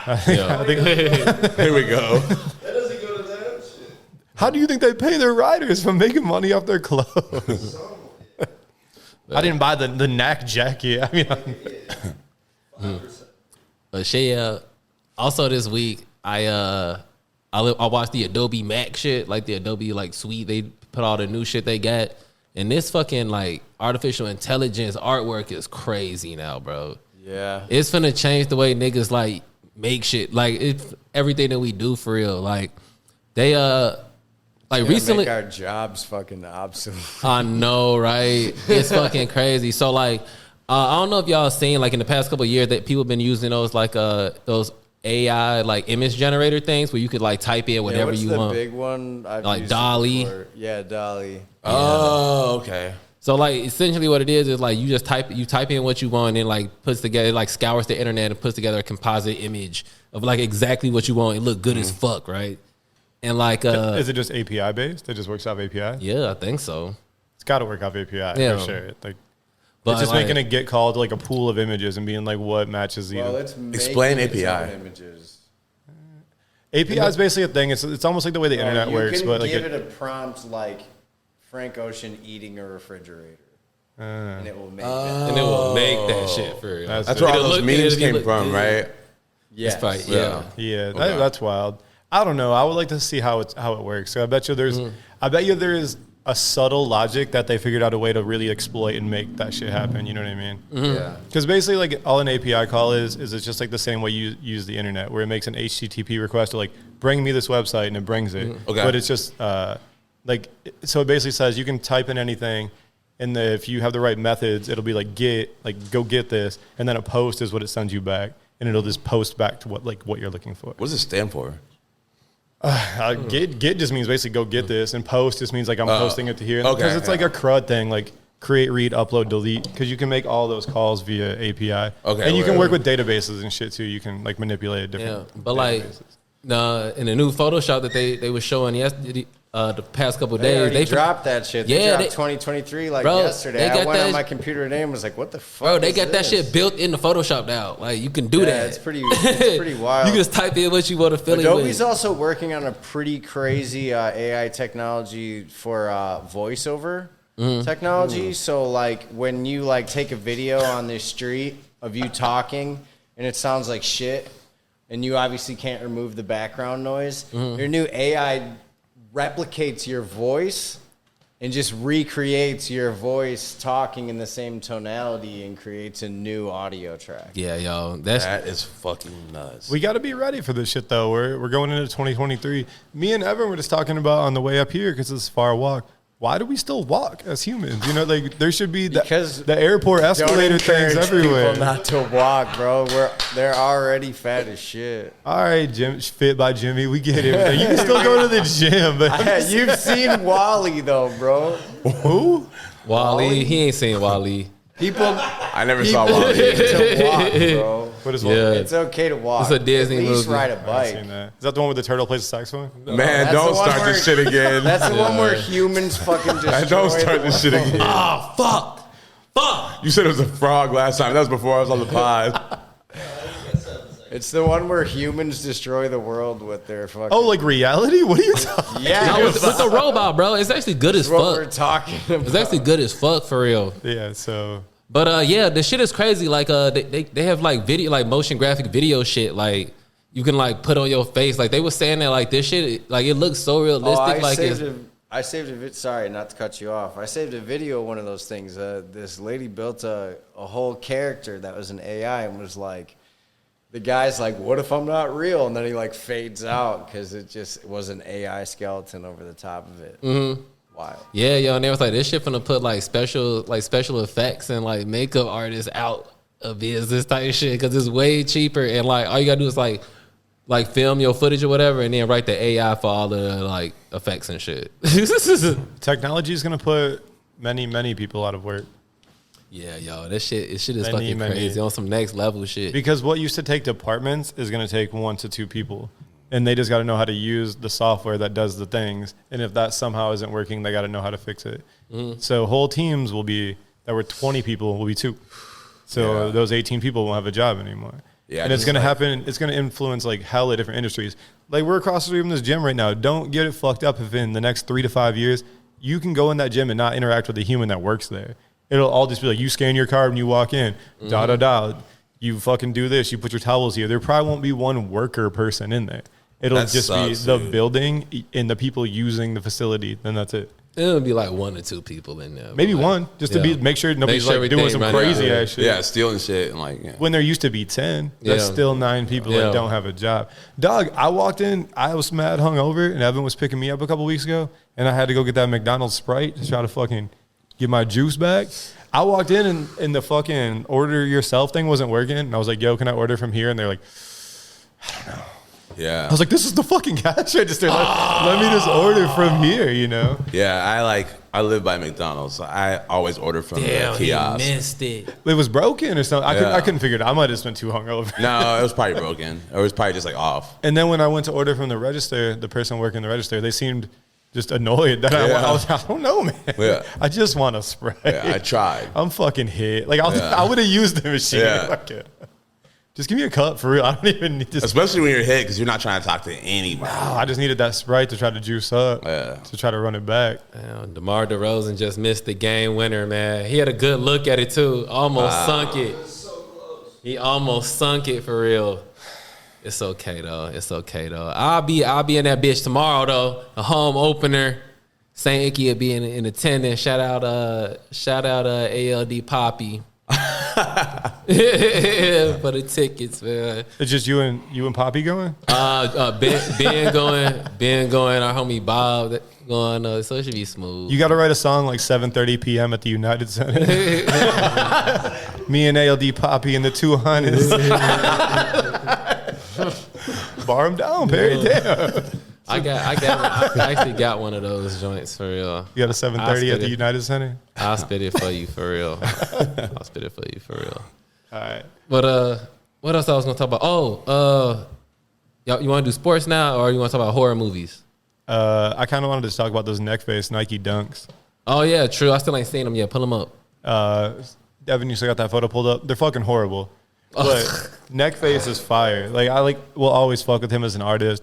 Yeah. Here we go. That doesn't go to that shit. How do you think they pay their riders from making money off their clothes? I didn't buy the NAC jacket. I mean, But Shea, also this week, I watched the Adobe Mac shit, like the Adobe like suite. They put all the new shit they got, and this fucking like artificial intelligence artwork is crazy now, bro. Yeah. It's finna change the way niggas like make shit. Like it's everything that we do for real. Like they like recently make our jobs fucking obsolete. I know, right? It's fucking crazy. So like I don't know if y'all seen like in the past couple of years that people been using those like those AI like image generator things where you could like type in whatever what's you the want. big one I've Like used it DALL-E. before. Yeah, DALL-E. Oh, okay. So like essentially what it is like you just type in what you want and it like puts together, like scours the internet and puts together a composite image of like exactly what you want. It look good as fuck, right? And like is it just API based? It just works off API? yeah, I think so. It's got to work off API Yeah. for sure. Like, But it's just like, making a get call to like a pool of images and being like what matches you. Well, it's Explain making its API. own images. API is basically a thing. It's almost like the way the internet you works, can but like give it a prompt like Frank Ocean eating a refrigerator, and it will make that. and it will make that shit for real. That's where all It'll those look- memes it'll came look from, good. right? Yes. It's probably, yeah. Yeah, Okay. that's wild. I don't know. I would like to see how it works. So I bet you there is a subtle logic that they figured out a way to really exploit and make that shit happen. You know what I mean? Yeah. Because basically, like all an API call is it's just like the same way you use the internet, where it makes an HTTP request to like bring me this website and it brings it. Okay. But it's just like so it basically says you can type in anything, and if you have the right methods, it'll be like go get this, and then a post is what it sends you back, and it'll just post back to what you're looking for. What does it stand for? Get just means basically go get this, and post just means like I'm posting it to here Okay, because it's like a CRUD thing, like create, read, upload, delete. Because you can make all those calls via API, Okay, and you can word. work with databases and shit too. You can like manipulate Yeah, different. but like, databases. in the new Photoshop that they were showing yesterday, the past couple of They days, already they dropped that shit. They Yeah, dropped they- 2023 like Bro, yesterday. they I got went that- on my computer today and was like, "What the fuck?" bro, they is got that this? shit built into Photoshop now. Like you can do Yeah, that. it's pretty wild. You can just type in what you want to fill it Adobe's with. also working on a pretty crazy AI technology for voiceover technology. So like when you like take a video on the street of you talking and it sounds like shit, and you obviously can't remove the background noise, your new AI replicates your voice and just recreates your voice talking in the same tonality and creates a new audio track. Yeah, yo, that's That is fucking nuts. We got to be ready for this shit though. We're going into 2023. Me and Evan were just talking about on the way up here because it's a far walk. Why do we still walk as humans? You know, like there should be Because the airport escalator Don't things encourage everywhere. people not to walk, bro. They're already fat as shit. All right, Jim, fit by Jimmy. We get it. You can still go to the gym, but You've seen Wally though, bro. who? Wally. He ain't seen Wally. People I never saw need Wally. to walk, bro. What is Yeah. It's okay to walk. It's a Disney At least movie. ride a I've bike. seen that. Is that the one where the turtle plays the saxophone? Man, That's don't the one start this where- shit again. That's the one where humans fucking destroy. Don't start this shit again. Oh fuck. You said it was a frog last time. That was before I was on the pod. It's the one where humans destroy the world with their fucking. Oh, like reality? What are you talking? yeah, No, with the robot, bro. It's actually good as what we're fuck. talking about. It's actually good as fuck for real. Yeah. So But yeah, the shit is crazy. Like they have like video, like motion graphic video shit. Like you can like put on your face. Like they were saying that like this shit, like it looks so realistic. I saved a vid. Sorry, not to cut you off. I saved a video of one of those things. This lady built a whole character that was an AI and was like, the guy's like, "What if I'm not real?" And then he like fades out because it was an AI skeleton over the top of it. Mm-hmm. Wild. Yeah, yo, and they was like, this shit finna put like special effects and like makeup artists out of business type shit because it's way cheaper and like all you gotta do is like film your footage or whatever and then write the AI for all the like effects and shit. technology is gonna put many people out of work Yeah, yo, this shit is Many, fucking many. crazy on some next level shit. because what used to take departments is gonna take 1 to 2 people. and they just got to know how to use the software that does the things. And if that somehow isn't working, they got to know how to fix it. So whole teams that were 20 people will be 2. So those 18 people won't have a job anymore. Yeah, and it's going to happen. It's going to influence like hella different industries. Like we're across the street from this gym right now. Don't get it fucked up if in the next 3 to 5 years, you can go in that gym and not interact with the human that works there. It'll all just be like, you scan your card when you walk in, you fucking do this, you put your towels here. There probably won't be one worker person in there. It'll just be the building and the people using the facility. Then that's it. It'll be like 1 or 2 people in there. Maybe one, just to make sure nobody's like doing some crazy ass shit. Yeah, stealing shit and like. When there used to be 10, that's still 9 people that don't have a job. Dog, I walked in, I was mad hungover, and Evan was picking me up a couple weeks ago, and I had to go get that McDonald's Sprite to try to fucking get my juice back. I walked in and the fucking order yourself thing wasn't working, and I was like, "Yo, can I order from here?" And they're like, "I don't know." Yeah. I was like, this is the fucking cash register. Let me just order from here, you know? Yeah, I live by McDonald's, so I always order from the kiosk. He missed it. It was broken or something. I couldn't figure it out. I might have just been too hungover. No, it was probably broken. It was probably just like off. And then when I went to order from the register, the person working the register, they seemed just annoyed that I was like, I don't know, man. Yeah. I just want a Sprite. Yeah, I tried. I'm fucking hit. Like, I would have used the machine. Yeah. Just give me a cup for real. I don't even need to. Especially when you're hit because you're not trying to talk to anybody. No, I just needed that Sprite to try to juice up. To try to run it back. DeMar DeRozan just missed the game winner, man. He had a good look at it too. Almost sunk it. He almost sunk it for real. It's okay though. I'll be in that bitch tomorrow though. A home opener. Saint Icky will be in attendance. Shout out ALD Poppy. For the tickets, man. It's just you and Poppy going? Ben going, our homie Bob going, so it should be smooth. You gotta write a song like 7:30 p.m. at the United Center. Me and ALD Poppy in the 200s. Bar him down, Perry. Damn. I actually got one of those joints for real. You got a 7:30 at the United Center? I'll spit it for you for real. All right. But what else I was gonna talk about? You want to do sports now, or you want to talk about horror movies? I kind of wanted to talk about those neck face Nike Dunks. Oh yeah, true. I still ain't seen them yet. Pull them up. Devin, you still got that photo pulled up? They're fucking horrible. But neck face is fire. Like will always fuck with him as an artist.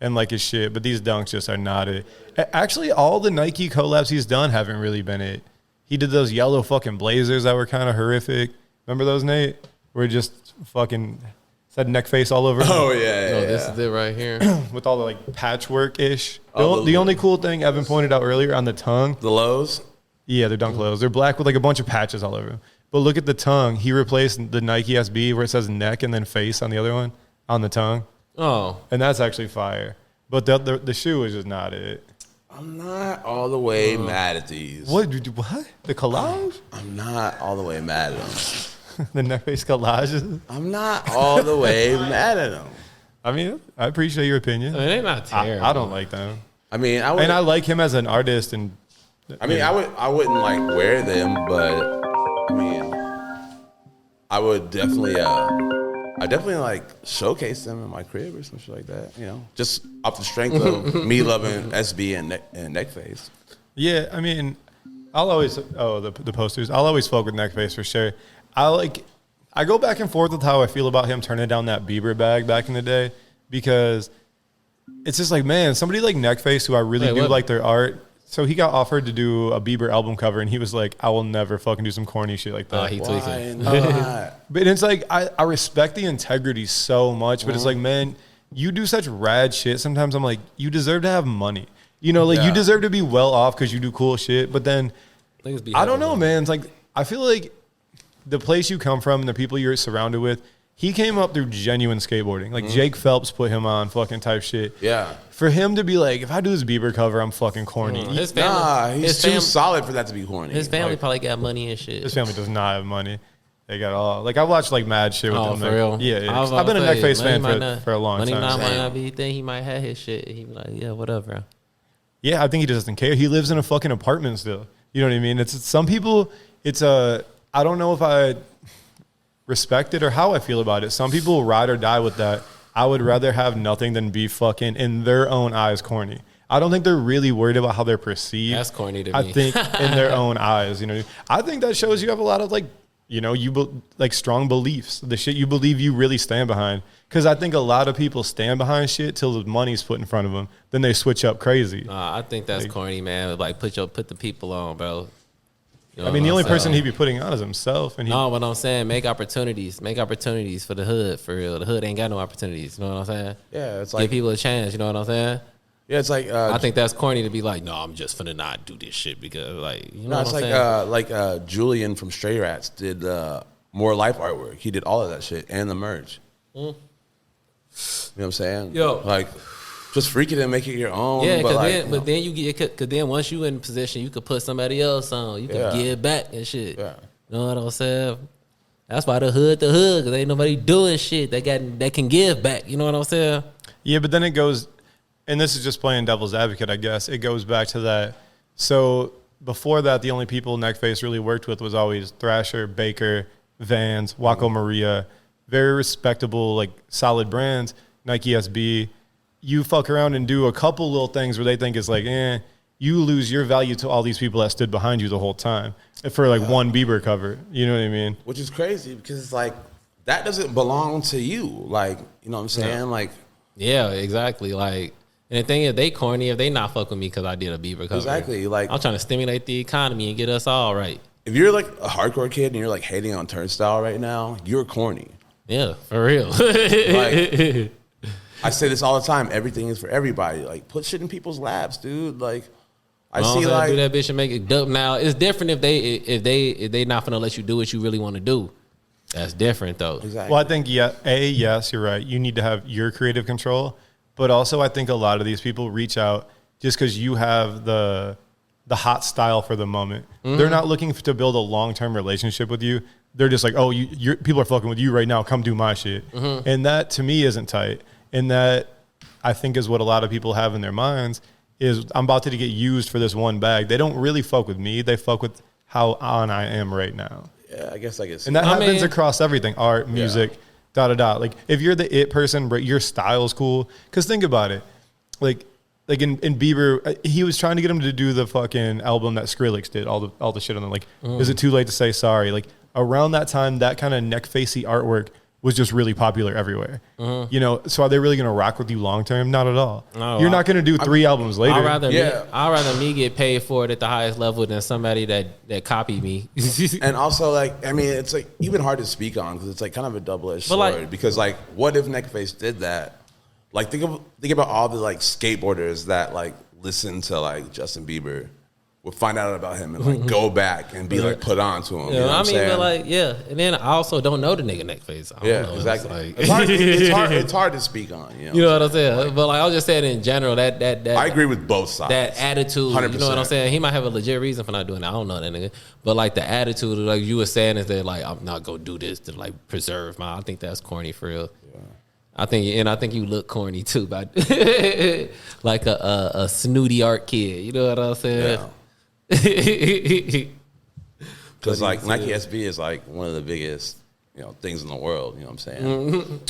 And like his shit, but these dunks just are not it. Actually, all the Nike collabs he's done haven't really been it. He did those yellow fucking blazers that were kind of horrific. Remember those, Nate? Where it just fucking said neck face all over. Oh yeah. This is it right here with all the like patchwork ish. The only cool thing Evan pointed out earlier on the tongue. The lows. Yeah, they're dunk lows. They're black with like a bunch of patches all over them. But look at the tongue. He replaced the Nike SB where it says neck and then face on the other one on the tongue. Oh. And that's actually fire. But the shoe is just not it. I'm not all the way mad at these. What? The collage? I'm not all the way mad at them. The neck face collages? I'm not all the way mad at them. I mean, I appreciate your opinion. I mean, they're not terrible. I don't like them. I mean, I like him as an artist. And I mean, I wouldn't like wear them, but I mean, I would definitely like showcase them in my crib or some shit like that, you know, just off the strength of me loving SB and neck face. Yeah, I mean, I'll always the posters. I'll always fuck with neck face for sure. I go back and forth with how I feel about him turning down that Bieber bag back in the day because it's just like, man, somebody like neck face who I really do like their art. So he got offered to do a Bieber album cover, and he was like, I will never fucking do some corny shit like that. He tweaking. But it's like, I respect the integrity so much, but it's like, man, you do such rad shit. Sometimes I'm like, you deserve to have money. You know, like you deserve to be well off because you do cool shit. But then, I don't know, man. It's like, I feel like the place you come from and the people you're surrounded with, he came up through genuine skateboarding. Like Jake Phelps put him on fucking type shit. Yeah. For him to be like, if I do this Bieber cover, I'm fucking corny. His family, he's too solid for that to be corny. His family probably got money and shit. His family does not have money. They got all like I watched like mad shit with them. For real? Yeah. I've been a neck face fan for a long time. Money might not be the thing. He might have his shit. He be like, yeah, whatever. Yeah, I think he just doesn't care. He lives in a fucking apartment still. You know what I mean? It's some people. I don't know if I respect it or how I feel about it. Some people ride or die with that. I would rather have nothing than be fucking, in their own eyes, corny. I don't think they're really worried about how they're perceived. That's corny to me. I think in their own eyes, you know, I think that shows you have a lot of like, you know, like strong beliefs, the shit you believe you really stand behind. Because I think a lot of people stand behind shit till the money's put in front of them. Then they switch up crazy. Nah, I think that's corny, man. Like put the people on, bro. You know I mean, the what only I'm person saying? he'd be putting on is himself. And No, what I'm saying, make opportunities for the hood, for real. The hood ain't got no opportunities. You know what I'm saying? Yeah, it's Give like people a chance. You know what I'm saying? yeah, it's like I think that's corny to be like, no, I'm just finna not do this shit because, like, you know no, what it's I'm saying? like Julian from Stray Rats did More Life artwork. He did all of that shit and the merch. You know what I'm saying? Yo. Like, just freak it and make it your own. Yeah, but then you get, cause then once you in position, you could put somebody else on. You can Yeah. give back and shit. Yeah. You know what I'm saying? That's why the hood, cause ain't nobody doing shit that can give back. You know what I'm saying? yeah, but then it goes, and this is just playing devil's advocate, I guess. It goes back to that. So before that, the only people Neckface really worked with was always Thrasher, Baker, Vans, Waco Maria, very respectable, like solid brands, Nike SB. You fuck around and do a couple little things where they think is like, you lose your value to all these people that stood behind you the whole time for like one Bieber cover. You know what I mean? which is crazy because it's like that doesn't belong to you. Like, you know what I'm saying? Like, Yeah, exactly. Like, and the thing is, they corny if they not fuck with me because I did a Bieber cover. exactly. Like, I'm trying to stimulate the economy and get us all right. if you're like a hardcore kid and you're like hating on Turnstile right now, you're corny. Yeah, for real. Like, I say this all the time. Everything is for everybody. Like, put shit in people's laps, dude. Like, I see do like that bitch and make it dope. Now it's different if they not gonna let you do what you really want to do. That's different though. exactly. Well, I think, yes, you're right. You need to have your creative control. But also, I think a lot of these people reach out just because you have the hot style for the moment. They're not looking to build a long-term relationship with you. They're just like, oh, people are fucking with you right now. Come do my shit. And that, to me, isn't tight. And that, I think, is what a lot of people have in their minds is I'm about to get used for this one bag. They don't really fuck with me. They fuck with how on I am right now. Yeah, I guess I guess. And that happens mean- across everything, art, music, da-da-da. Like, if you're the it person, but your style's cool, because think about it. Like in Bieber, he was trying to get him to do the fucking album that Skrillex did, all the shit on them. Like, is it too late to say sorry? Like, around that time, that kind of neck-facey artwork was just really popular everywhere. You know, so are they really going to rock with you long-term? Not at all. No, You're not going to do 3 albums later. I'd rather Yeah. I'd rather me get paid for it at the highest level than somebody that copied me. And also, like, I mean, it's like even hard to speak on because it's like kind of a double-edged But, like- sword. Because like, what if Neckface did that? Like, think about all the like skateboarders that like listen to like Justin Bieber, would find out about him and like go back and be like put on to him. You know what I I'm mean, saying? but like, yeah. And then I also don't know the nigga Neckface. I don't yeah, know. exactly. It's like, It's hard to speak on. You you know what I'm saying? But like, I was just saying in general that I agree with both sides. that attitude, 100%. you know what I'm saying? He might have a legit reason for not doing that. I don't know that nigga. But like the attitude, like you were saying, is that like I'm not gonna do this to like preserve my. I think that's corny for real. Yeah. I think you look corny too, but like a snooty art kid. You know what I'm saying? Yeah. Because like Nike SB is like one of the biggest things in the world. You know what I'm saying?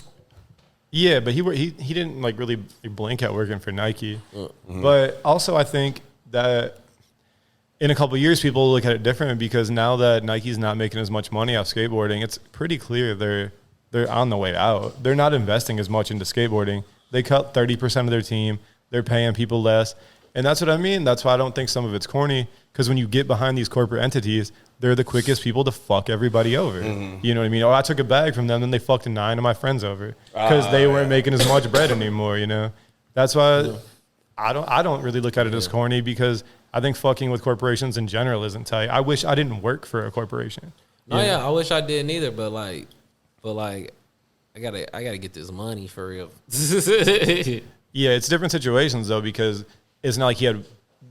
Yeah, but he didn't like really blink at working for Nike. But also, I think that in a couple of years, people will look at it different because now that Nike's not making as much money off skateboarding, it's pretty clear they're on the way out. They're not investing as much into skateboarding. They cut 30% of their team. They're paying people less. And that's what I mean. That's why I don't think some of it's corny, because when you get behind these corporate entities, they're the quickest people to fuck everybody over. You know what I mean? Oh, I took a bag from them, then they fucked 9 of my friends over because they weren't making as much bread anymore, you know? That's why I don't really look at it as corny, because I think fucking with corporations in general isn't tight. I wish I didn't work for a corporation. Oh yeah, I wish I didn't either, but like I gotta get this money for real. Yeah, it's different situations though, because it's not like he had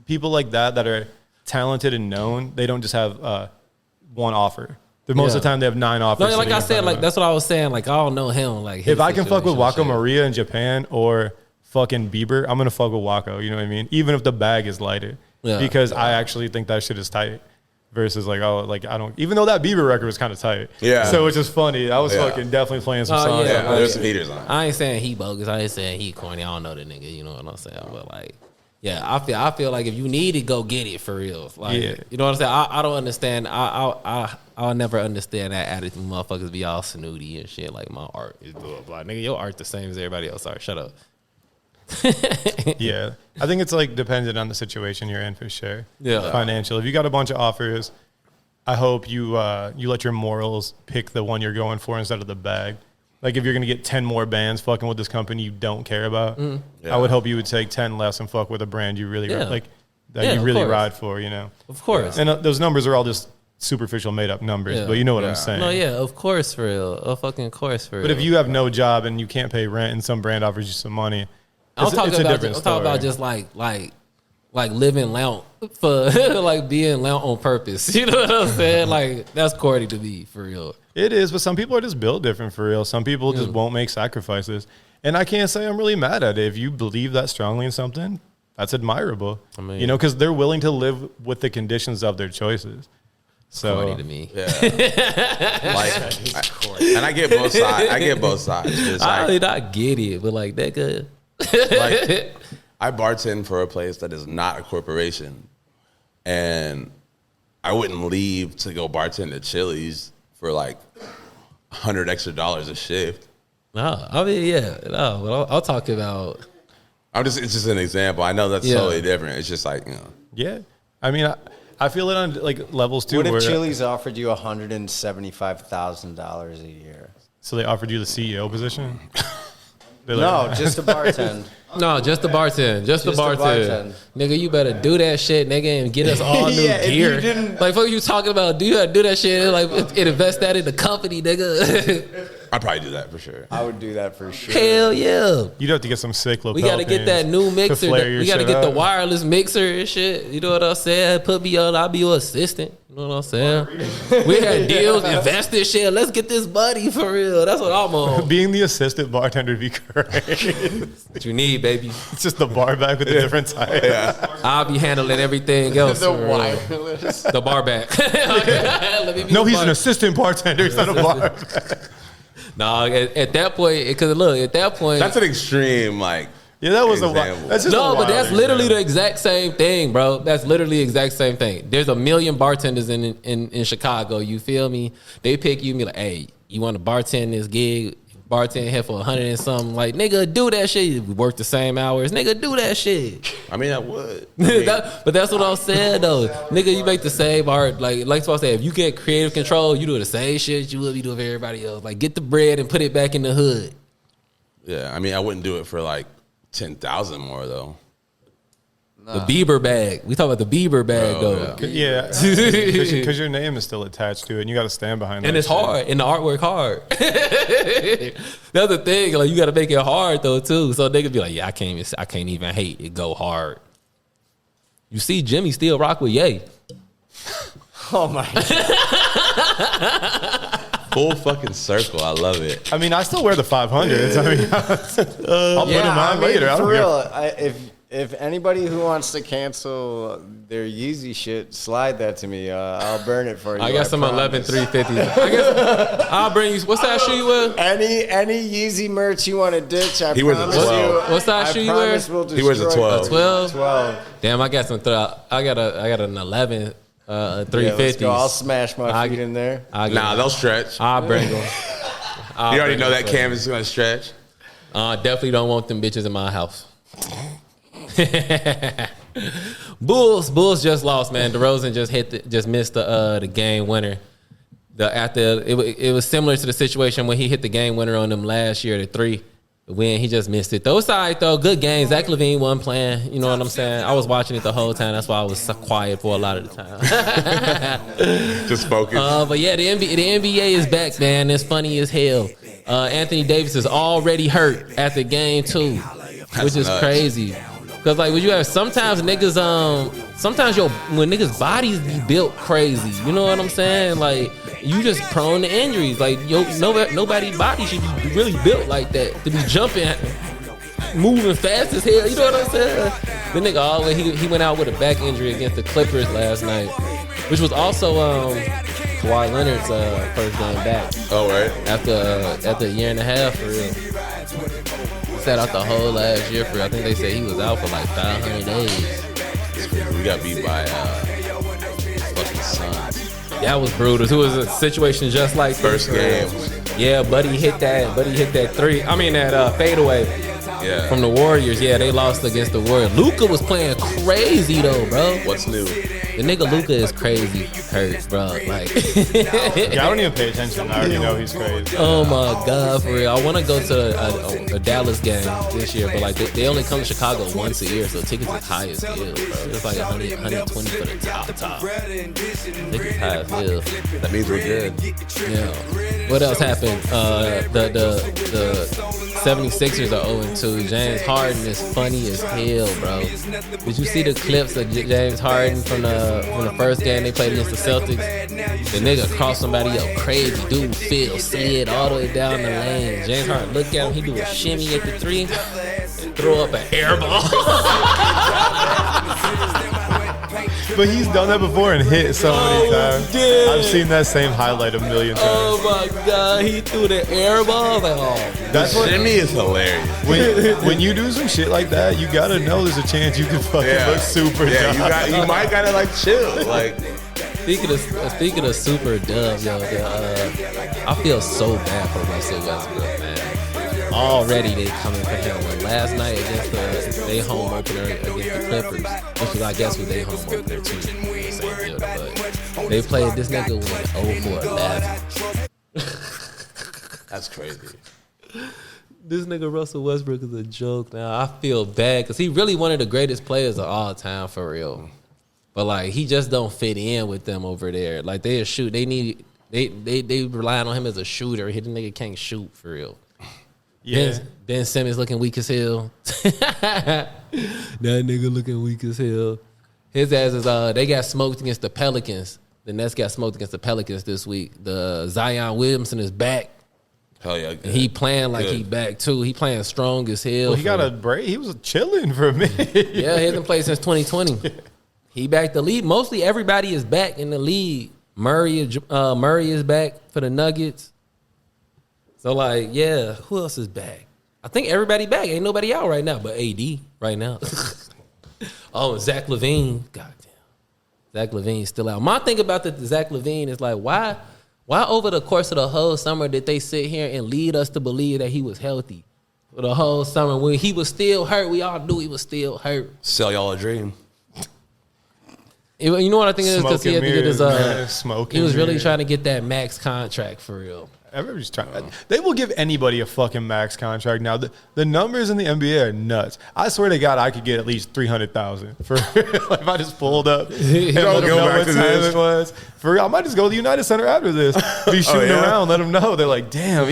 people like that are talented and known. They don't just have one offer. Most of the time they have 9 offers. No, like sitting I in said, front of like them. that's what I was saying. Like I don't know him. Like If I can fuck with Waco shit. Maria in Japan or fucking Bieber, I'm gonna fuck with Waco. You know what I mean? Even if the bag is lighter, Yeah. because I actually think that shit is tight. versus like, oh, like I don't. Even though that Bieber record was kind of tight. Yeah. So it's just funny. I was Yeah. fucking definitely playing some Oh, songs. yeah. Yeah, there's some heaters on. I ain't saying he bogus. I ain't saying he corny. I don't know the nigga. You know what I'm saying? But like, yeah, I feel like if you need it, go get it for real. Like, Yeah. you know what I'm saying? I don't understand. I'll never understand that attitude. Motherfuckers be all snooty and shit. Like my art is blah blah. Nigga, your art the same as everybody else. Sorry, shut up. Yeah, I think it's like dependent on the situation you're in for sure. Yeah. Financial. If you got a bunch of offers, I hope you you let your morals pick the one you're going for instead of the bag. Like if you're gonna get 10 more bands fucking with this company you don't care about, I would hope you would take 10 less and fuck with a brand you really Yeah. like that Yeah, you of really course. ride for. You know, Of course. and those numbers are all just superficial made up numbers, Yeah. but you know what Yeah. I'm saying. No, yeah, of course for real. Of fucking course for real. But if you have no job and you can't pay rent and some brand offers you some money, I'm it's talking a about different I'm talking about story. just like living lounge for like being lounge on purpose. You know what I'm saying? Like that's corny to me for real. It is, but some people are just built different for real. Some people just won't make sacrifices. And I can't say I'm really mad at it. If you believe that strongly in something, that's admirable. I mean- you know, because they're willing to live with the conditions of their choices. So Corny to me. Yeah. And I get both sides. I get both sides. It's I like, not get it, but like that good. like I bartend for a place that is not a corporation, and I wouldn't leave to go bartend at Chili's for like $100 extra a shift. No, I mean yeah, no. But I'll talk about. It's just an example. I know that's Yeah. totally different. It's just like, you know, yeah, I mean, I feel it on like levels too. What where, if Chili's offered you $175,000 a year? So they offered you the CEO position? They're like, No, just a bartend. No, just the bartend. Just the Just the bartend. bartend. Nigga, you better do that shit, nigga, and get us all new Yeah, if you gear. didn't- Like, fuck you talking about? Do you gotta do that shit? Like, and invest that in the company, nigga. I'd probably do that for sure. I would do that for sure. Hell yeah. you'd have to get some sick lapel We gotta get that pins new to mixer. flare your We gotta shit get the up. wireless mixer and shit. You know what I'm saying? Put me on. I'll be your assistant. You know what I'm saying? We had deals, invest this shit. Let's get this money for real. That's what I'm on. Being the assistant bartender would be great. What you need, baby. It's just the bar back with a different type. I'll be handling everything else. The for real. wireless. The bar back. Let me be No, the he's bar- an assistant bartender. He's not a bar. No, at that point, because look, at that point, That's an extreme, like, Yeah, that was example. That's just no, a but that's wild literally the example. exact same thing, bro. That's literally the exact same thing. There's a million bartenders in Chicago. You feel me? They pick you and be like, hey, you want to bartend this gig? Bartend here for 100 and something. Like, nigga, do that shit. We work the same hours. Nigga, do that shit. I mean, I would. I mean, But that's what I'm saying though. Nigga, you make the same art. Like I said, if you get creative control, you do the same shit you would be doing for everybody else. Like get the bread and put it back in the hood. yeah, I mean, I wouldn't do it for like 10,000 more though. The Bieber bag. We talk about the Bieber bag though. yeah. Yeah, because your name is still attached to it, and you got to stand behind. And that it's shit. hard. And the artwork hard. That's the thing. Like you gotta make it hard though too. So they could be like, yeah, I can't even hate it. Go hard. You see Jimmy still rock with Ye. Oh my God. Full fucking circle. I love it. I mean, I still wear the 500s. I mean, I'll put them on later. I For don't real, care. if anybody who wants to cancel their Yeezy shit, slide that to me. I'll burn it for you. I got some promise. 11 350s. I guess I'll bring you. What size shoe you wear? Any Yeezy merch you want to ditch, I He wears a promise 12. you. What size shoe you wear? promise we'll He wears a destroy 12. A 12? 12. Damn, I got some. I got an 11 Yeah, 350s. let's go. I'll smash my I feet get- in there. Nah, they'll stretch. I'll bring them. You already know that canvas is going to stretch. Definitely don't want them bitches in my house. Bulls just lost, man. DeRozan just missed the game winner. It was similar to the situation when he hit the game winner on them last year, the 3. When he just missed it. Those side though, good game. Zach LaVine wasn't playing. You know what I'm saying? I was watching it the whole time. That's why I was so quiet for a lot of the time. Just focus. But yeah, the NBA is back, man. It's funny as hell. Anthony Davis is already hurt at the game too, which is nuts. crazy. Cause like when you have sometimes niggas when niggas bodies be built crazy, you know what I'm saying? Like you just prone to injuries. Like nobody's body should be really built like that to be jumping, moving fast as hell. You know what I'm saying? The nigga always he went out with a back injury against the Clippers last night. which was also Kawhi Leonard's first game back Oh, right. after a year and a half for real. He sat out the whole last year for real. I think they said he was out for like 500 days. We got beat by fucking Suns. That was brutal. It was a situation just like First this. game. Yeah, Buddy hit that three. I mean that fadeaway. Yeah. From the Warriors, yeah, they lost against the Warriors. Luka was playing crazy though, bro. What's new? The nigga Luka is crazy, hurt, bro. Like, Yeah, I don't even pay attention. I already know he's crazy. oh my god, for real. I want to go to a Dallas game this year, but like they only come to Chicago once a year, so tickets is high as hell, bro. It's like 120 for the top. Tickets high as hell. That means we're good. Yeah. What else happened? The 76ers are 0-2. James Harden is funny as hell, bro. Did you see the clips of James Harden from the first game they played against the Celtics? The nigga crossed somebody up crazy. Dude slid all the way down the lane. James Harden look at him, he do a shimmy at the three and throw up an air ball. But he's done that before and hit so many times. yeah. I've seen that same highlight a million times. Oh my god, he threw the air ball. Like, oh, That's what. Jimmy is hilarious. When you do some shit like that, you gotta know there's a chance you can fucking look super dumb. You might gotta like chill. Like, Speaking of super dumb, yo, I feel so bad for Russell Westbrook, man. Already they coming for him. Like last night against they home opener against the Clippers, which was I guess was they home opener too. Same deal, but they played this nigga went 0 for 11. that's crazy. This nigga Russell Westbrook is a joke now. I feel bad because he really one of the greatest players of all time for real. But like he just don't fit in with them over there. Like they shoot, they relying on him as a shooter. He the nigga can't shoot for real. Yeah. Ben Simmons looking weak as hell. That nigga looking weak as hell. His ass is they got smoked against the Pelicans. The Nets got smoked against the Pelicans this week. The Zion Williamson is back. Hell yeah. Good. And he playing like Good. he back too. He playing strong as hell. Well, he got a break. He was chilling for a minute. Yeah, he hasn't played since 2020. He back the league. Mostly everybody is back in the league. Murray is back for the Nuggets. So like, yeah, who else is back? I think everybody back. Ain't nobody out right now, but AD right now. Oh, Zach LaVine. Goddamn, Zach LaVine's still out. My thing about the Zach LaVine is like, why over the course of the whole summer did they sit here and lead us to believe that he was healthy for the whole summer when he was still hurt? We all knew he was still hurt. Sell y'all a dream. You know what I think it is because he had to get his Smoking he was really mirrors. trying to get that max contract for real. Everybody's trying. They will give anybody a fucking max contract now. The numbers in the NBA are nuts. I swear to God, I could get at least 300,000 for if I just pulled up and let them go know back what to time this. it was. For real, I might just go to the United Center after this. Be shooting yeah? around, let them know. They're like, damn,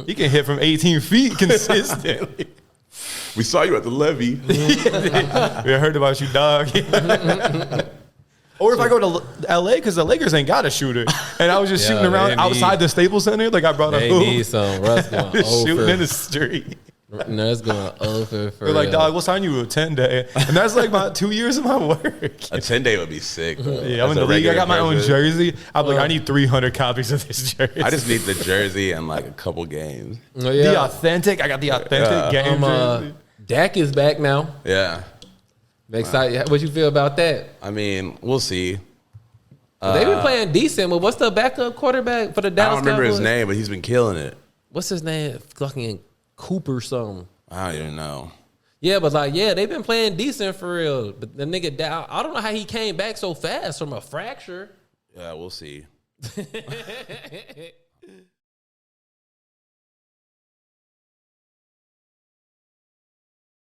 he can hit from 18 feet consistently. We saw you at the levee. We heard about you, dog. Or if I go to LA because the Lakers ain't got a shooter, and I was just shooting around outside the Staples Center, like I brought a They hoop. need some Russ going Just shooting in over. the street. No, it's going over for They're like, real. dog, we'll sign you a 10-day. And that's like about 2 years of my work. A 10-day would be sick. Bro. Yeah, I'm As in a the league. I regular got my own person. jersey. I'm like, I need 300 copies of this jersey. I just need the jersey and like a couple games. Oh, the yeah. authentic. I got the authentic game jersey. Dak is back now. Yeah. Excited. What you feel about that? I mean, we'll see. They've been playing decent, but what's the backup quarterback for the I Dallas don't remember his Cowboys? name, but he's been killing it. What's his name? Fucking Cooper something. I don't even know. Yeah, but like, yeah, they've been playing decent for real. But the nigga down, I don't know how he came back so fast from a fracture. Yeah, we'll see.